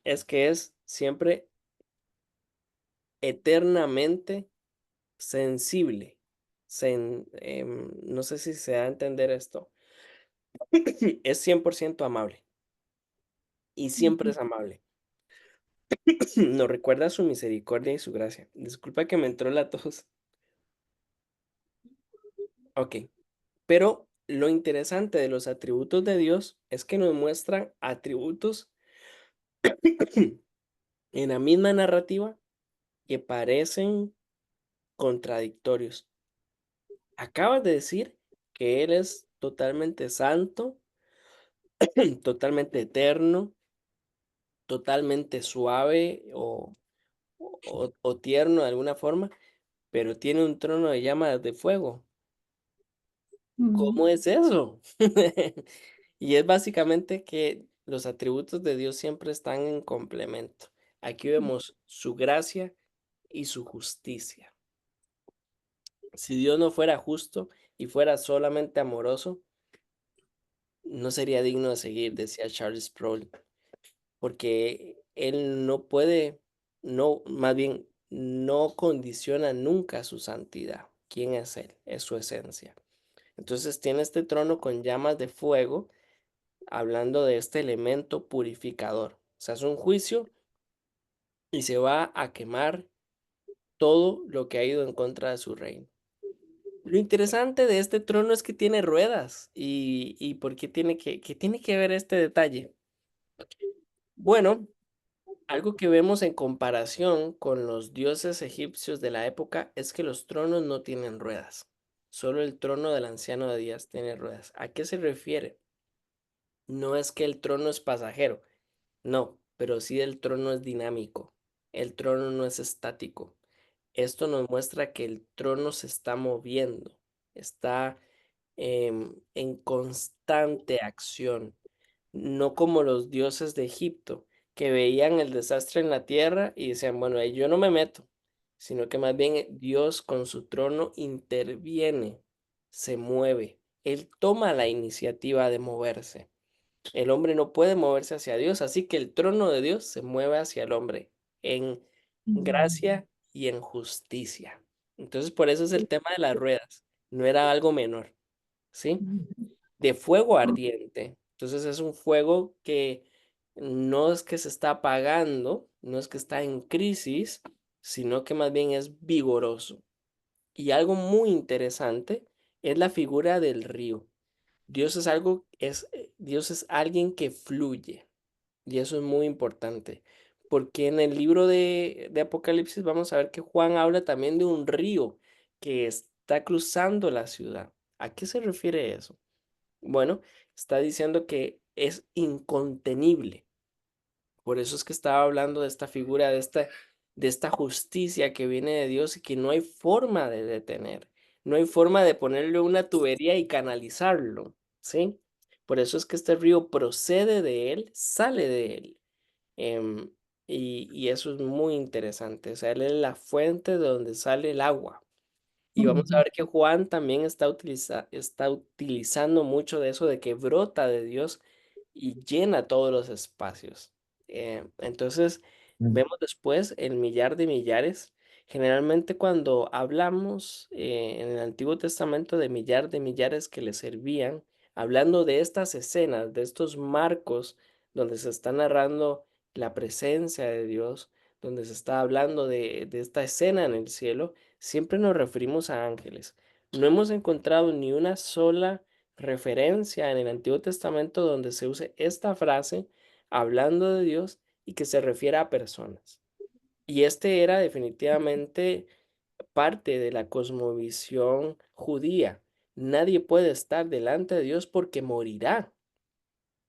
es que es siempre eternamente sensible. No sé si se da a entender esto. Es 100% amable y siempre es amable. Nos recuerda su misericordia y su gracia. Disculpa que me entró la tos. Ok, pero lo interesante de los atributos de Dios es que nos muestran atributos en la misma narrativa que parecen contradictorios. Acabas de decir que Él es totalmente santo, totalmente eterno, totalmente suave o tierno de alguna forma, pero tiene un trono de llamas de fuego. Ujú, ¿Cómo es eso? Y es básicamente que los atributos de Dios siempre están en complemento. Aquí vemos su gracia y su justicia. Si Dios no fuera justo y fuera solamente amoroso, no sería digno de seguir, decía Charles Sproul, porque Él no puede, no, más bien, no condiciona nunca su santidad. ¿Quién es Él? Es su esencia. Entonces tiene este trono con llamas de fuego, hablando de este elemento purificador. O sea, es un juicio y se va a quemar todo lo que ha ido en contra de su reino. Lo interesante de este trono es que tiene ruedas. ¿Y por qué tiene que ver este detalle? Bueno, algo que vemos en comparación con los dioses egipcios de la época es que los tronos no tienen ruedas. Solo el trono del anciano de días tiene ruedas. ¿A qué se refiere? No es que el trono es pasajero, no, pero sí el trono es dinámico. El trono no es estático. Esto nos muestra que el trono se está moviendo, está en constante acción, no como los dioses de Egipto, que veían el desastre en la tierra y decían, bueno, ahí yo no me meto, sino que más bien Dios con su trono interviene, se mueve, Él toma la iniciativa de moverse. El hombre no puede moverse hacia Dios, así que el trono de Dios se mueve hacia el hombre en gracia y en justicia. Entonces, por eso es el tema de las ruedas. No era algo menor, ¿sí? De fuego ardiente. Entonces, es un fuego que no es que se está apagando, no es que está en crisis, sino que más bien es vigoroso. Y algo muy interesante es la figura del río. Dios es alguien que fluye. Y eso es muy importante, porque en el libro de Apocalipsis vamos a ver que Juan habla también de un río que está cruzando la ciudad. ¿A qué se refiere eso? Bueno, está diciendo que es incontenible. Por eso es que estaba hablando de esta figura, de esta justicia que viene de Dios y que no hay forma de detener. No hay forma de ponerle una tubería y canalizarlo, ¿sí? Por eso es que este río procede de él, sale de él. Em, y eso es muy interesante. O sea, él es la fuente de donde sale el agua. Y vamos a ujú, ver que Juan también está utilizando mucho de eso, de que brota de Dios y llena todos los espacios. Entonces, vemos después el millar de millares. Generalmente cuando hablamos en el Antiguo Testamento de millar de millares que le servían, hablando de estas escenas, de estos marcos donde se está narrando la presencia de Dios, donde se está hablando de esta escena en el cielo, siempre nos referimos a ángeles. No hemos encontrado ni una sola referencia en el Antiguo Testamento donde se use esta frase hablando de Dios y que se refiera a personas. Y este era definitivamente parte de la cosmovisión judía. Nadie puede estar delante de Dios porque morirá.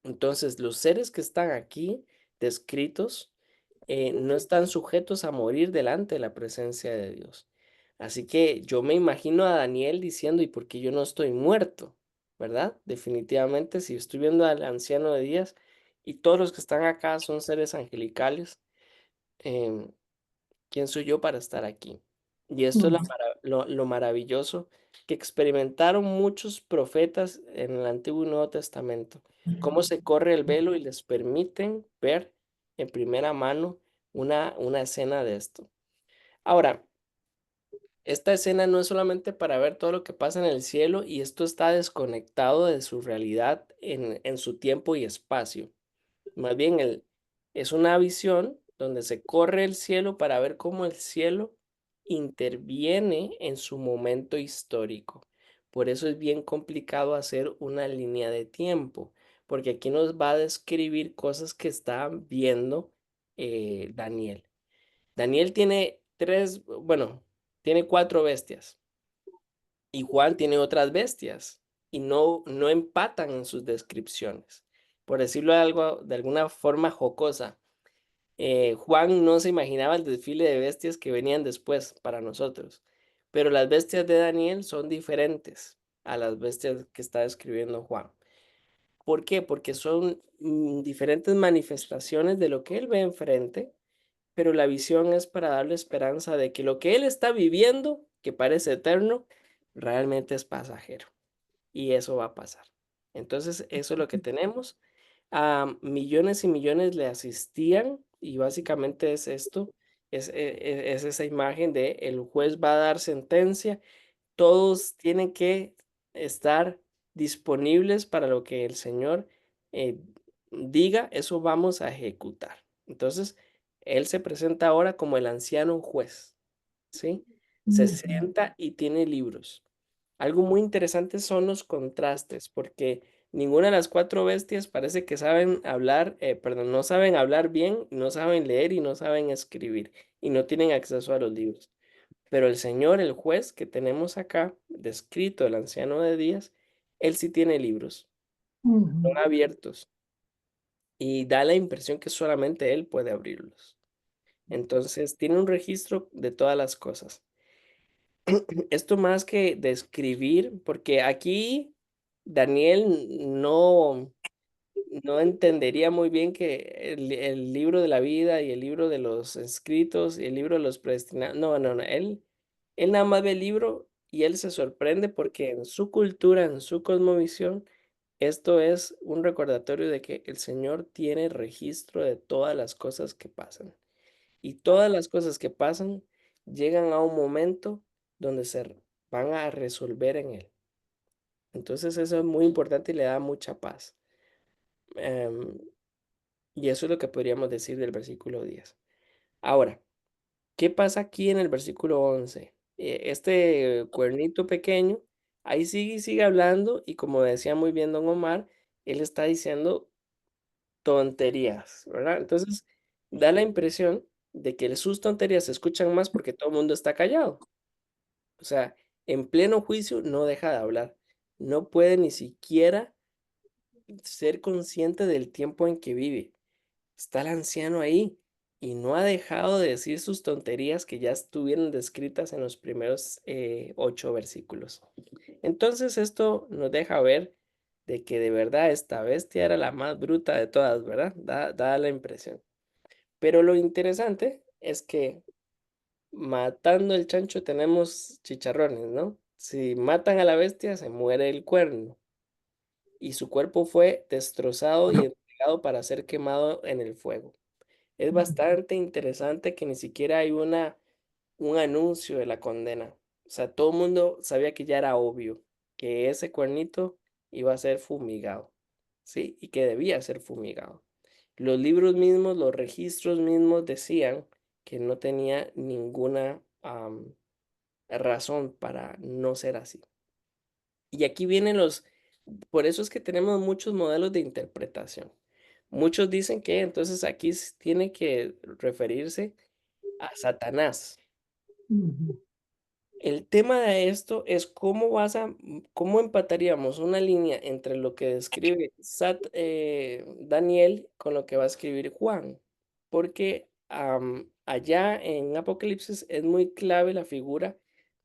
Entonces, los seres que están aquí descritos no están sujetos a morir delante de la presencia de Dios. Así que yo me imagino a Daniel diciendo, ¿y por qué yo no estoy muerto? ¿Verdad? Definitivamente, si estoy viendo al anciano de días y todos los que están acá son seres angelicales, em, ¿quién soy yo para estar aquí? Y esto es Ujú. lo maravilloso que experimentaron muchos profetas en el Antiguo y Nuevo Testamento, cómo se corre el velo y les permiten ver en primera mano una escena de esto. Ahora, esta escena no es solamente para ver todo lo que pasa en el cielo y esto está desconectado de su realidad en su tiempo y espacio. Más bien es una visión donde se corre el cielo para ver cómo el cielo interviene en su momento histórico. Por eso es bien complicado hacer una línea de tiempo, porque aquí nos va a describir cosas que está viendo Daniel. Daniel tiene bueno, tiene cuatro bestias y Juan tiene otras bestias y no empatan en sus descripciones. Por decirlo algo, de alguna forma jocosa, Juan no se imaginaba el desfile de bestias que venían después para nosotros, pero las bestias de Daniel son diferentes a las bestias que está describiendo Juan. ¿Por qué? Porque son diferentes manifestaciones de lo que él ve enfrente, pero la visión es para darle esperanza de que lo que él está viviendo, que parece eterno, realmente es pasajero y eso va a pasar. Entonces, eso es lo que tenemos. Millones y millones le asistían y básicamente es esto, es esa imagen de el juez va a dar sentencia, todos tienen que estar disponibles para lo que el Señor diga, eso vamos a ejecutar. Entonces, Él se presenta ahora como el anciano juez, ¿sí? Se Ujú. sienta y tiene libros. Algo muy interesante son los contrastes, porque ninguna de las cuatro bestias parece que saben hablar, perdón, no saben hablar bien, no saben leer y no saben escribir y no tienen acceso a los libros. Pero el Señor, el juez que tenemos acá, descrito el anciano de días, él sí tiene libros, son Ujú. abiertos y da la impresión que solamente él puede abrirlos. Entonces, tiene un registro de todas las cosas. Esto más que describir, porque aquí Daniel no entendería muy bien que el libro de la vida y el libro de los escritos y el libro de los predestinados, no, él nada más ve el libro y él se sorprende porque en su cultura, en su cosmovisión, esto es un recordatorio de que el Señor tiene registro de todas las cosas que pasan. Y todas las cosas que pasan llegan a un momento donde se van a resolver en Él. Entonces eso es muy importante y le da mucha paz. Em, y eso es lo que podríamos decir del versículo 10. Ahora, ¿qué pasa aquí en el versículo 11? Este cuernito pequeño, ahí sigue y sigue hablando y como decía muy bien don Omar, él está diciendo tonterías, ¿verdad? Entonces, da la impresión de que sus tonterías se escuchan más porque todo el mundo está callado. O sea, en pleno juicio no deja de hablar. No puede ni siquiera ser consciente del tiempo en que vive. Está el anciano ahí y no ha dejado de decir sus tonterías que ya estuvieron descritas en los primeros 8 versículos. Entonces esto nos deja ver de que de verdad esta bestia era la más bruta de todas, ¿verdad? Da la impresión. Pero lo interesante es que matando el chancho tenemos chicharrones, ¿no? Si matan a la bestia, se muere el cuerno y su cuerpo fue destrozado y entregado para ser quemado en el fuego. Es bastante interesante que ni siquiera hay un anuncio de la condena. O sea, todo el mundo sabía que ya era obvio que ese cuernito iba a ser fumigado, ¿sí? Y que debía ser fumigado. Los libros mismos, los registros mismos decían que no tenía ninguna razón para no ser así. Y aquí vienen por eso es que tenemos muchos modelos de interpretación. Muchos dicen que entonces aquí tiene que referirse a Satanás. Ujú. El tema de esto es cómo empataríamos una línea entre lo que describe Daniel con lo que va a escribir Juan. Porque allá en Apocalipsis es muy clave la figura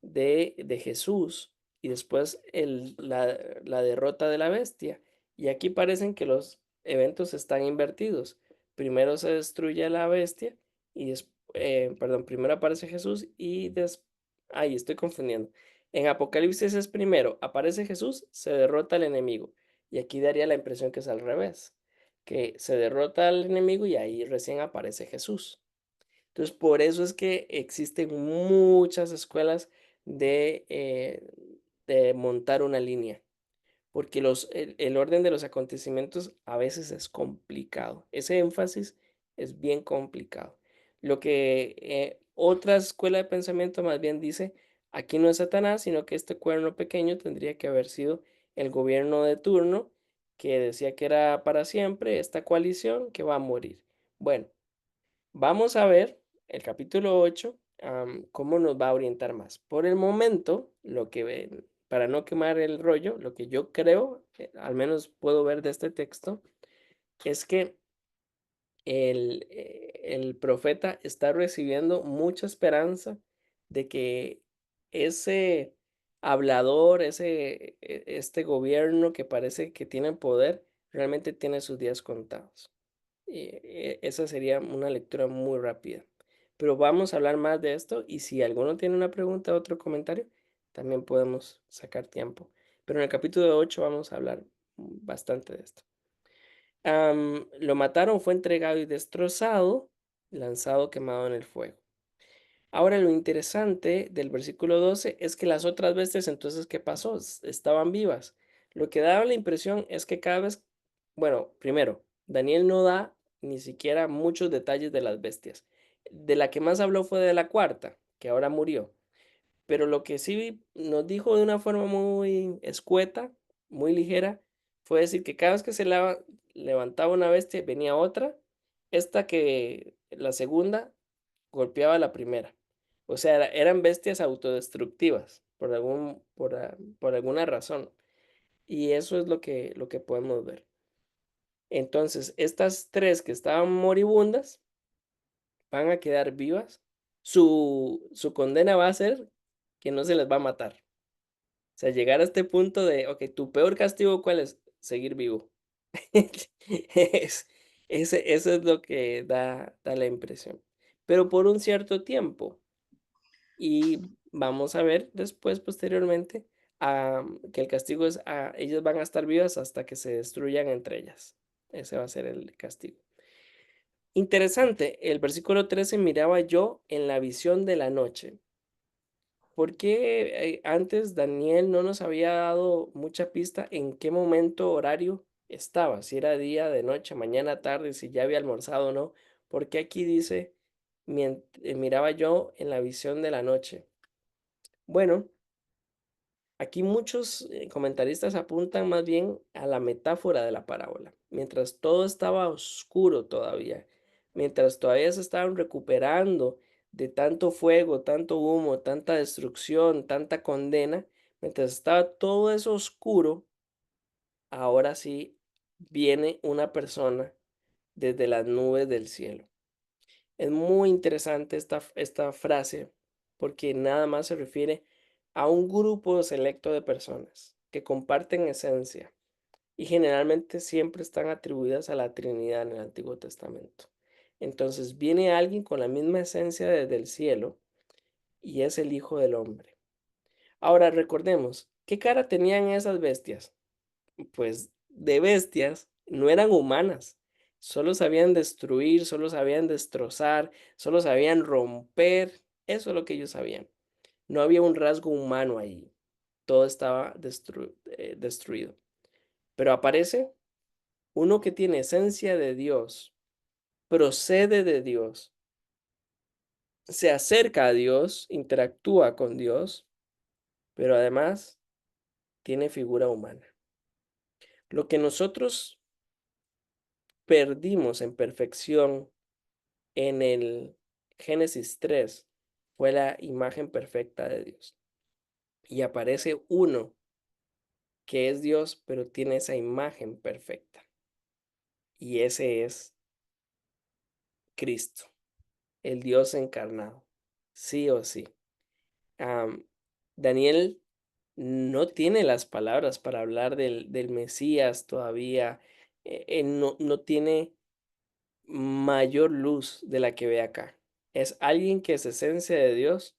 de Jesús y después la derrota de la bestia. Y aquí parecen que los eventos están invertidos. Primero se destruye a la bestia y perdón, primero aparece Jesús y ahí estoy confundiendo. En Apocalipsis es primero, aparece Jesús, se derrota al enemigo. Y aquí daría la impresión que es al revés, que se derrota al enemigo y ahí recién aparece Jesús. Entonces, por eso es que existen muchas escuelas de montar una línea, porque el orden de los acontecimientos a veces es complicado. Ese énfasis es bien complicado. Lo que otra escuela de pensamiento más bien dice, aquí no es Satanás, sino que este cuerno pequeño tendría que haber sido el gobierno de turno que decía que era para siempre, esta coalición que va a morir. Bueno, vamos a ver el capítulo 8, cómo nos va a orientar más. Por el momento, para no quemar el rollo, lo que yo creo, al menos puedo ver de este texto, es que el profeta está recibiendo mucha esperanza de que ese hablador, este gobierno que parece que tiene poder, realmente tiene sus días contados. Esa sería una lectura muy rápida. Pero vamos a hablar más de esto y si alguno tiene una pregunta o otro comentario, también podemos sacar tiempo. Pero en el capítulo 8 vamos a hablar bastante de esto. Lo mataron, fue entregado y destrozado, lanzado, quemado en el fuego. Ahora lo interesante del versículo 12 es que las otras bestias, entonces, ¿qué pasó? Estaban vivas. Lo que daba la impresión es que cada vez, bueno, primero, Daniel no da ni siquiera muchos detalles de las bestias. De la que más habló fue de la cuarta, que ahora murió. Pero lo que sí nos dijo de una forma muy escueta, muy ligera, fue decir que cada vez que levantaba una bestia, venía otra. Esta que, la segunda, golpeaba a la primera. O sea, eran bestias autodestructivas por alguna razón. Y eso es lo que podemos ver. Entonces, estas tres que estaban moribundas van a quedar vivas. Su condena va a ser que no se les va a matar. O sea, llegar a este punto de, ok, tu peor castigo, ¿cuál es? Seguir vivo. Es, eso es lo que da la impresión. Pero por un cierto tiempo. Y vamos a ver después, posteriormente, que el castigo es, ellas van a estar vivas hasta que se destruyan entre ellas. Ese va a ser el castigo. Interesante, el versículo 13, miraba yo en la visión de la noche. ¿Por qué antes Daniel no nos había dado mucha pista en qué momento horario estaba? Si era día, de noche, mañana, tarde, si ya había almorzado o no. Porque aquí dice, miraba yo en la visión de la noche. Bueno, aquí muchos comentaristas apuntan más bien a la metáfora de la parábola. Mientras todo estaba oscuro todavía, mientras todavía se estaban recuperando de tanto fuego, tanto humo, tanta destrucción, tanta condena, mientras estaba todo eso oscuro, ahora sí viene una persona desde las nubes del cielo. Es muy interesante esta frase porque nada más se refiere a un grupo selecto de personas que comparten esencia y generalmente siempre están atribuidas a la Trinidad en el Antiguo Testamento. Entonces viene alguien con la misma esencia desde el cielo y es el Hijo del Hombre. Ahora recordemos, ¿qué cara tenían esas bestias? Pues de bestias, no eran humanas. Solo sabían destruir, solo sabían destrozar, solo sabían romper. Eso es lo que ellos sabían. No había un rasgo humano ahí. Todo estaba destruido. Pero aparece uno que tiene esencia de Dios, procede de Dios, se acerca a Dios, interactúa con Dios, pero además tiene figura humana. Lo que nosotros perdimos en perfección en el Génesis 3 fue la imagen perfecta de Dios. Y aparece uno que es Dios, pero tiene esa imagen perfecta. Y ese es Cristo. el Dios encarnado, sí o sí. Daniel no tiene las palabras para hablar del Mesías todavía. No tiene mayor luz de la que ve acá. Es alguien que es esencia de Dios,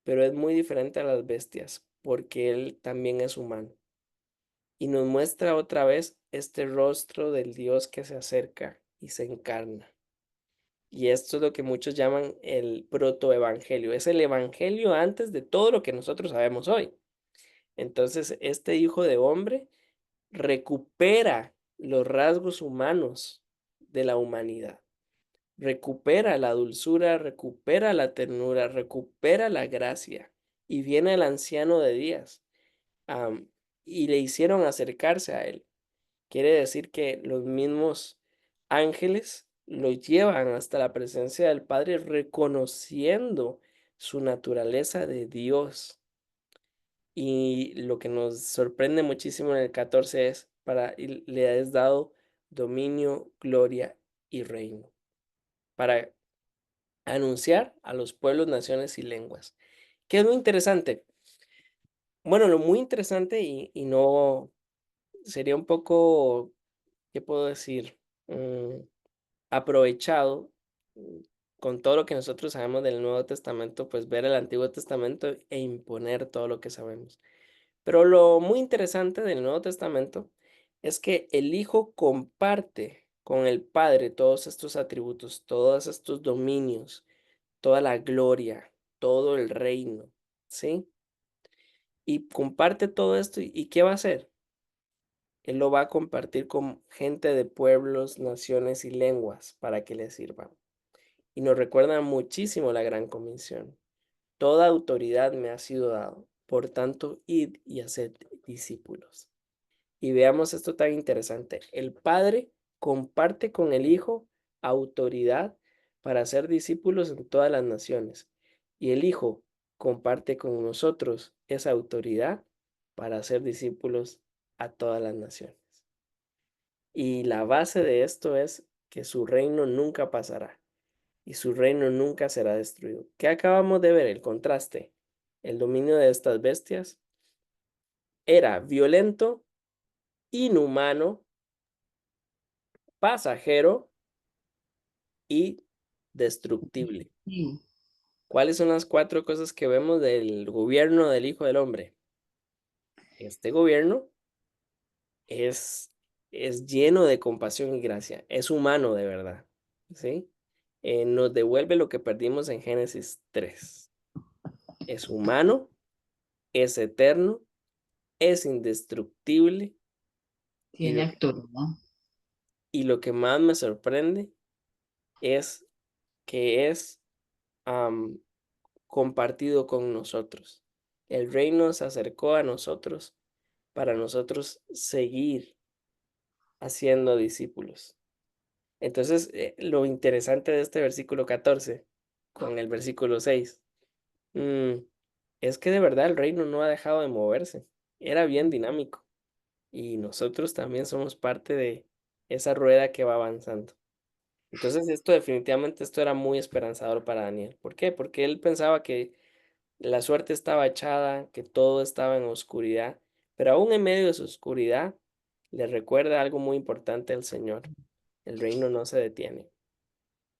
pero es muy diferente a las bestias, porque él también es humano. Y nos muestra otra vez este rostro del Dios que se acerca y se encarna. Y esto es lo que muchos llaman el protoevangelio. Es el evangelio antes de todo lo que nosotros sabemos hoy. Entonces, este hijo de hombre recupera los rasgos humanos de la humanidad. Recupera la dulzura, recupera la ternura, recupera la gracia. Y viene el anciano de días, y le hicieron acercarse a él. Quiere decir que los mismos ángeles lo llevan hasta la presencia del Padre reconociendo su naturaleza de Dios. Y lo que nos sorprende muchísimo en el 14 es y le has dado dominio, gloria y reino para anunciar a los pueblos, naciones y lenguas. ¿Qué es muy interesante? Bueno, lo muy interesante y no sería un poco, ¿qué puedo decir? Aprovechado, mm, con todo lo que nosotros sabemos del Nuevo Testamento, pues ver el Antiguo Testamento e imponer todo lo que sabemos. Pero lo muy interesante del Nuevo Testamento es que el Hijo comparte con el Padre todos estos atributos, todos estos dominios, toda la gloria, todo el reino, ¿sí? Y comparte todo esto, ¿y qué va a hacer? Él lo va a compartir con gente de pueblos, naciones y lenguas para que le sirvan. Y nos recuerda muchísimo la gran comisión. Toda autoridad me ha sido dado, por tanto, id y haced discípulos. Y veamos esto tan interesante. El Padre comparte con el Hijo autoridad para hacer discípulos en todas las naciones. Y el Hijo comparte con nosotros esa autoridad para hacer discípulos a todas las naciones. Y la base de esto es que su reino nunca pasará y su reino nunca será destruido. ¿Qué acabamos de ver? El contraste. El dominio de estas bestias era violento, inhumano, pasajero y destructible. Sí. ¿Cuáles son las 4 cosas que vemos del gobierno del Hijo del Hombre? Este gobierno es, es lleno de compasión y gracia, es humano de verdad, ¿sí? Nos devuelve lo que perdimos en Génesis 3. Es humano, es eterno, es indestructible y Tiene autoridad. lo que más me sorprende es que es compartido con nosotros. El reino se acercó a nosotros para nosotros seguir haciendo discípulos. Entonces, lo interesante de este versículo 14 con el versículo 6, es que de verdad el reino no ha dejado de moverse. Era bien dinámico y nosotros también somos parte de esa rueda que va avanzando. Entonces, esto era muy esperanzador para Daniel. ¿Por qué? Porque él pensaba que la suerte estaba echada, que todo estaba en oscuridad, pero aún en medio de su oscuridad, le recuerda algo muy importante al Señor. El reino no se detiene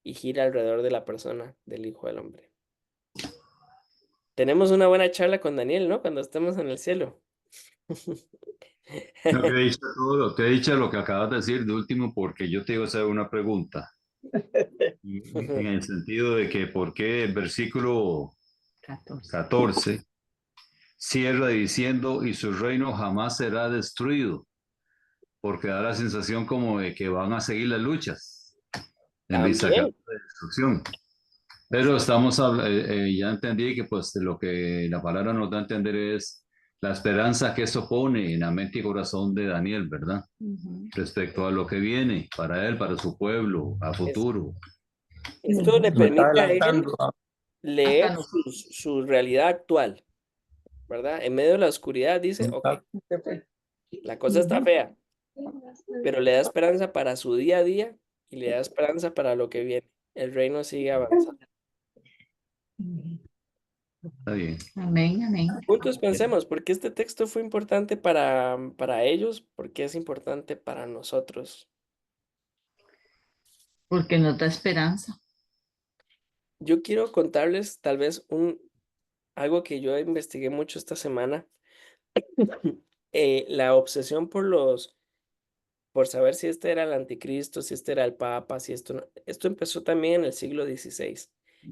y gira alrededor de la persona del Hijo del Hombre. Tenemos una buena charla con Daniel, ¿no? Cuando estemos en el cielo. No te he dicho todo, te he dicho lo que acabas de decir de último, porque yo te iba a hacer una pregunta. En el sentido de que, ¿por qué el versículo 14. 14 cierra diciendo, y su reino jamás será destruido? Porque da la sensación como de que van a seguir las luchas en vista de También. destrucción. Pero ya entendí que pues lo que la palabra nos da a entender es la esperanza que eso pone en la mente y corazón de Daniel, ¿verdad? Respecto a lo que viene para él, para su pueblo, a Es- futuro. Esto le Me está permite a él adelantando. leer Hasta nos su realidad actual, ¿verdad? En medio de la oscuridad dice, ok, la cosa está fea, pero le da esperanza para su día a día y le da esperanza para lo que viene. el reino sigue avanzando. Está bien. Amén, amén. Juntos pensemos, ¿por qué este texto fue importante para ellos? ¿Por qué es importante para nosotros? Porque nos da esperanza. Yo quiero contarles tal vez algo que yo investigué mucho esta semana. La obsesión por saber si este era el anticristo, si este era el papa, si esto no. Esto empezó también en el siglo XVI.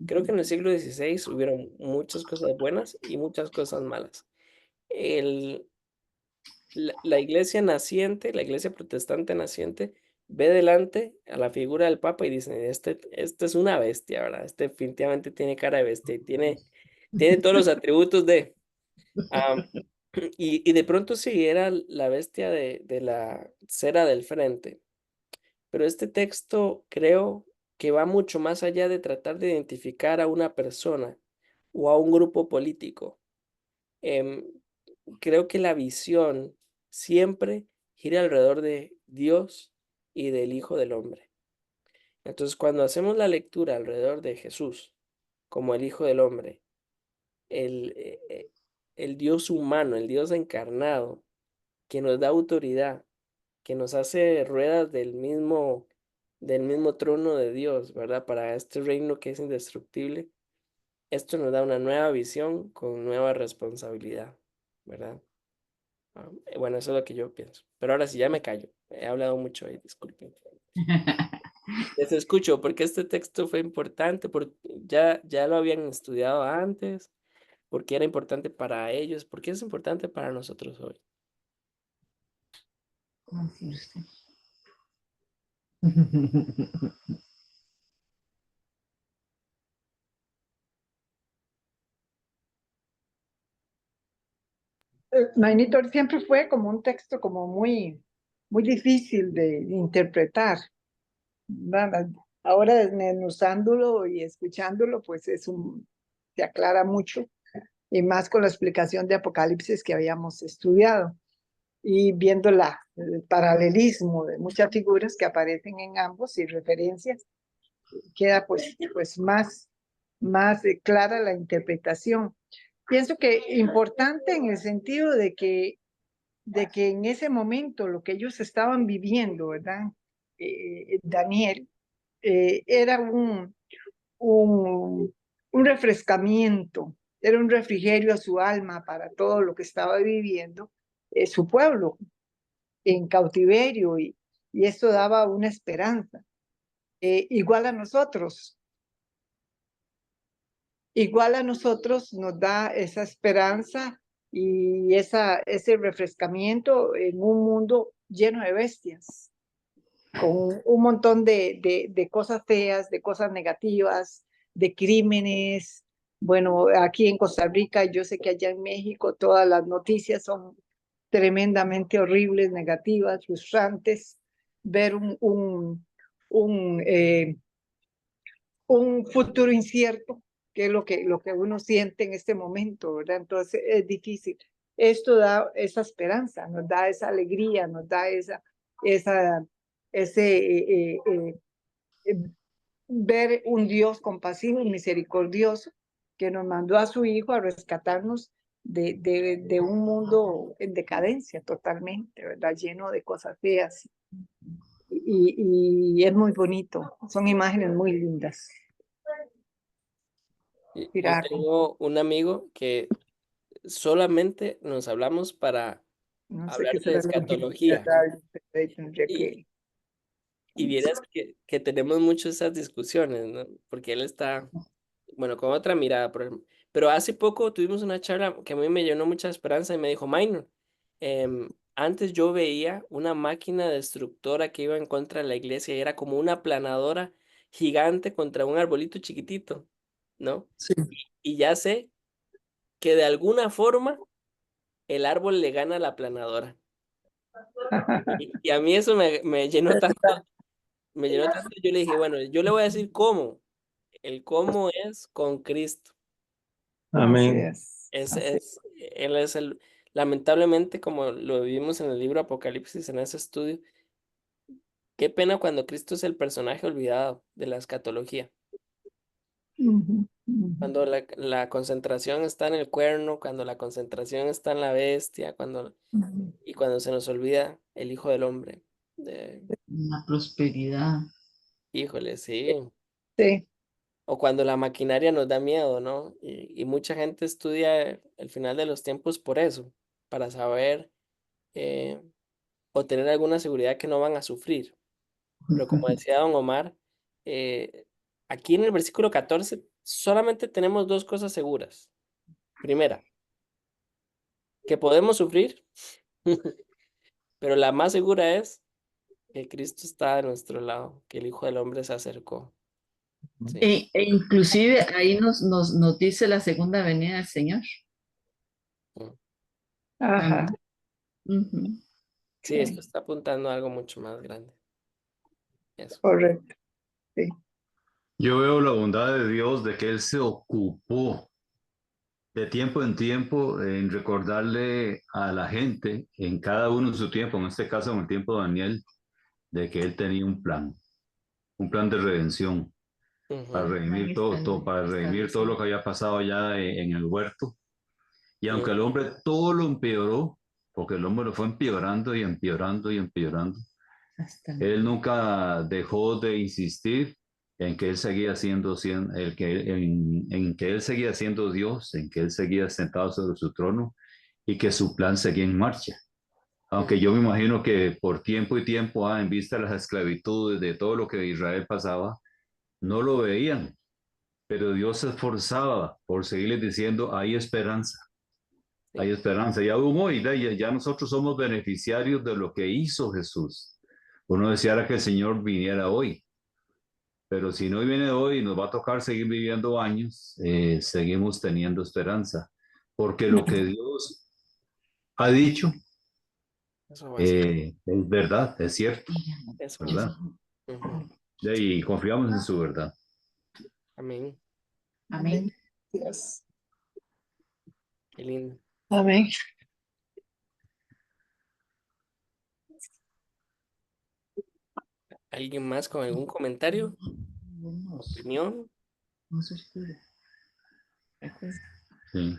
Creo que en el siglo XVI hubieron muchas cosas buenas y muchas cosas malas. El, la iglesia naciente, la iglesia protestante naciente, ve delante a la figura del papa y dice, este es una bestia, ¿verdad? Este definitivamente tiene cara de bestia y tiene todos los atributos de... am, y de pronto sí, era la bestia de la cera del frente. Pero este texto creo que va mucho más allá de tratar de identificar a una persona o a un grupo político. Em, Creo que la visión siempre gira alrededor de Dios y del Hijo del Hombre. Entonces, cuando hacemos la lectura alrededor de Jesús como el Hijo del Hombre, el, eh, eh, el Dios humano, el Dios encarnado, que nos da autoridad, que nos hace ruedas del mismo trono de Dios, ¿verdad? Para este reino que es indestructible, esto nos da una nueva visión con nueva responsabilidad, ¿verdad? Bueno, eso es lo que yo pienso. Pero ahora sí, ya me callo. He hablado mucho ahí, disculpen. Les escucho porque este texto fue importante, porque ya lo habían estudiado antes, porque era importante para ellos, porque es importante para nosotros hoy. Mainitor siempre fue como un texto como muy difícil de interpretar. ¿Verdad? Ahora desmenuzándolo y escuchándolo, pues se aclara mucho, y más con la explicación de Apocalipsis que habíamos estudiado, y viendo el paralelismo de muchas figuras que aparecen en ambos y referencias, queda pues más clara la interpretación. Pienso que importante en el sentido de que en ese momento lo que ellos estaban viviendo, ¿verdad? Daniel, era un refrescamiento, era un refrigerio a su alma para todo lo que estaba viviendo su pueblo en cautiverio, y esto daba una esperanza. Igual a nosotros nos da esa esperanza y ese refrescamiento en un mundo lleno de bestias, con un montón de cosas feas, de cosas negativas, de crímenes. Bueno, aquí en Costa Rica, yo sé que allá en México todas las noticias son tremendamente horribles, negativas, frustrantes. Ver un futuro incierto, que es lo que uno siente en este momento, ¿verdad? Entonces es difícil. Esto da esa esperanza, nos da esa alegría, nos da ese ver un Dios compasivo y misericordioso que nos mandó a su Hijo a rescatarnos de un mundo en decadencia totalmente, ¿verdad? Lleno de cosas feas. Y es muy bonito, son imágenes muy lindas. Yo tengo un amigo que solamente nos hablamos para No sé hablar qué de será lo que escatología. tendría Y, que... y vieras que tenemos mucho esas discusiones, ¿no? Porque él está, bueno, con otra mirada, por ejemplo. Pero hace poco tuvimos una charla que a mí me llenó mucha esperanza y me dijo, Minor, antes yo veía una máquina destructora que iba en contra de la iglesia y era como una planadora gigante contra un arbolito chiquitito, ¿no? Sí. Y ya sé que de alguna forma el árbol le gana a la planadora. Y a mí eso me llenó tanto, yo le dije, bueno, yo le voy a decir cómo. El cómo es con Cristo. Amén. Él es lamentablemente, como lo vivimos en el libro Apocalipsis, en ese estudio, Qué pena cuando Cristo es el personaje olvidado de la escatología. Ujú, ujú, Cuando la concentración está en el cuerno, cuando la concentración está en la bestia, ujú. y cuando se nos olvida el Hijo del Hombre. La prosperidad. Híjole, sí. Sí, O cuando la maquinaria nos da miedo, ¿no? Y mucha gente estudia el final de los tiempos por eso, para saber eh, o tener alguna seguridad que no van a sufrir. Pero como decía don Omar, aquí en el versículo 14 solamente tenemos dos cosas seguras. Primera, que podemos sufrir, pero la más segura es que Cristo está de nuestro lado, que el Hijo del Hombre se acercó. Sí, E inclusive ahí nos dice la segunda venida del Señor. mm. ajá, También. Ujú. Sí, esto está apuntando a algo mucho más grande. Eso. correcto. Sí. Yo veo la bondad de Dios de que Él se ocupó de tiempo en tiempo en recordarle a la gente, en cada uno de su tiempo, en este caso en el tiempo de Daniel, de que Él tenía un plan de redención para Ujú, redimir para redimir todo lo que había pasado allá en el huerto. Y aunque mm, el hombre todo lo empeoró, porque el hombre lo fue empeorando y empeorando y empeorando, Hasta él nunca dejó de insistir en que él seguía siendo, en que él seguía siendo Dios, en que él seguía sentado sobre su trono y que su plan seguía en marcha. Aunque mm, yo me imagino que por tiempo y tiempo, en vista de las esclavitudes, de todo lo que Israel pasaba, no lo veían, pero Dios se esforzaba por seguirles diciendo, hay sí, esperanza. Y aún hoy, ya nosotros somos beneficiarios de lo que hizo Jesús. Uno deseara que el Señor viniera hoy, pero si no viene hoy, nos va a tocar seguir viviendo años, seguimos teniendo esperanza, porque lo que Dios ha dicho eso va a ser. es verdad, es cierto, Eso va a ser. ¿verdad? Ujú, Y confiamos en su verdad. amén. Amén. Dios. Qué lindo. Amén. ¿Alguien más con algún comentario, Vamos, opinión? no se oscure. Sí.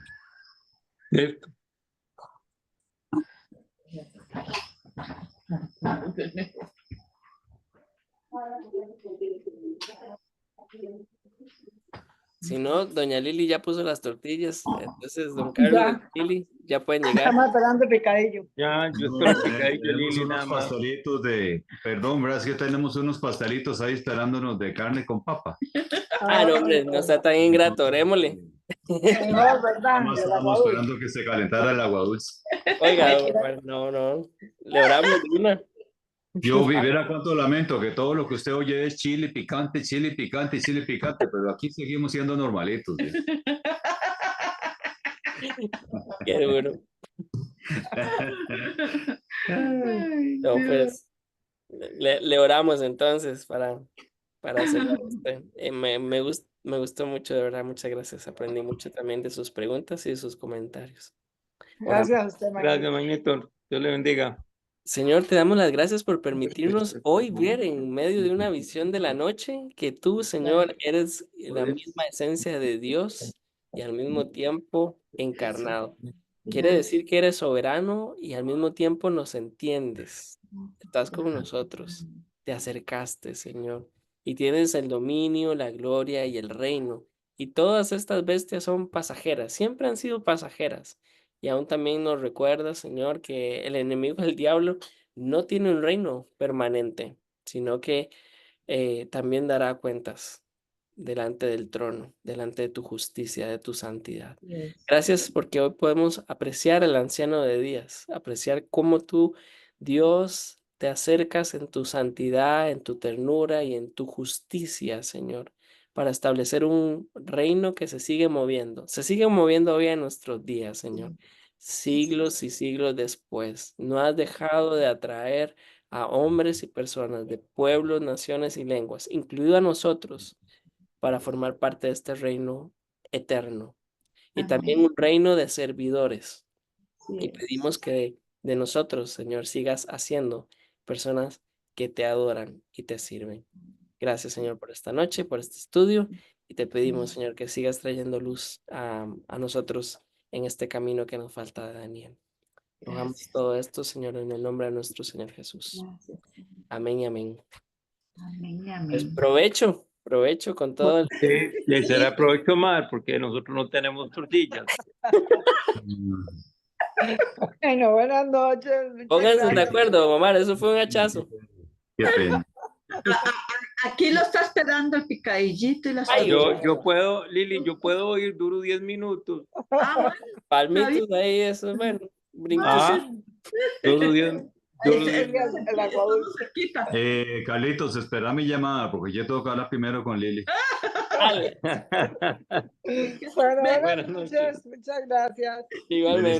¿Cierto? Si no, doña Lili ya puso las tortillas, entonces don Carlos, doña Ya, Lili, ya pueden llegar. estamos esperando el picadillo. Ya, yo No, espero picadillo, tenemos Lili, unos nada más. pastelitos perdón, ¿verdad? Es que tenemos unos pastelitos ahí esperándonos de carne con papa. Ah, no, hombre, no está tan ingrato, orémosle. Mejor, Nada ¿verdad? más De la estábamos guau. esperando que se calentara el agua dulce. Oiga, don Omar, no, no, le oramos de una. Yo viviera cuánto lamento que todo lo que usted oye es chile picante, chile picante, chile picante, pero aquí seguimos siendo normalitos. ¿Sí? Qué duro. Ay, No, Dios. pues, le oramos entonces para cerrar este. Me gustó mucho, de verdad, muchas gracias. Aprendí mucho también de sus preguntas y de sus comentarios. Oramos. Gracias a usted, Gracias, Mañito. Mañito. Dios le bendiga. Señor, te damos las gracias por permitirnos hoy ver en medio de una visión de la noche que tú, Señor, eres la misma esencia de Dios y al mismo tiempo encarnado. Quiere decir que eres soberano y al mismo tiempo nos entiendes. Estás con nosotros. Te acercaste, Señor, y tienes el dominio, la gloria y el reino. Y todas estas bestias son pasajeras, siempre han sido pasajeras. Y aún también nos recuerda, Señor, que el enemigo del diablo no tiene un reino permanente, sino que también dará cuentas delante del trono, delante de tu justicia, de tu santidad. Gracias porque hoy podemos apreciar al anciano de días, apreciar cómo tú, Dios, te acercas en tu santidad, en tu ternura y en tu justicia, Señor, para establecer un reino que se sigue moviendo hoy en nuestros días, Señor, siglos y siglos después. No has dejado de atraer a hombres y personas de pueblos, naciones y lenguas, incluido a nosotros, para formar parte de este reino eterno y también Amén. un reino de servidores. Así Y es. pedimos que de nosotros, Señor, sigas haciendo personas que te adoran y te sirven. Gracias, Señor, por esta noche, por este estudio, y te pedimos, Señor, que sigas trayendo luz a nosotros en este camino que nos falta de Daniel. Rogamos Gracias. todo esto, Señor, en el nombre de nuestro Señor Jesús. Gracias. Amén y amén. Amén, Pues amén. provecho con todo el... Sí, y será provecho más porque nosotros no tenemos tortillas. Bueno, buenas noches. Muchas Pónganse de gracias. acuerdo, Omar, eso fue un hachazo. Qué pena. Aquí lo está esperando el picadillito y las Ay, Yo puedo, Lili, yo puedo ir, duro 10 minutos. Ah, bueno, palmitos ahí, eso, bueno, brincos. Ah, duro 10. Duro es- 10. El agua dulce. cerquita. Carlitos, espera mi llamada porque yo tengo que hablar primero con Lili. Dale, Bueno, buenas Buenas noches. noches. Muchas gracias. igualmente.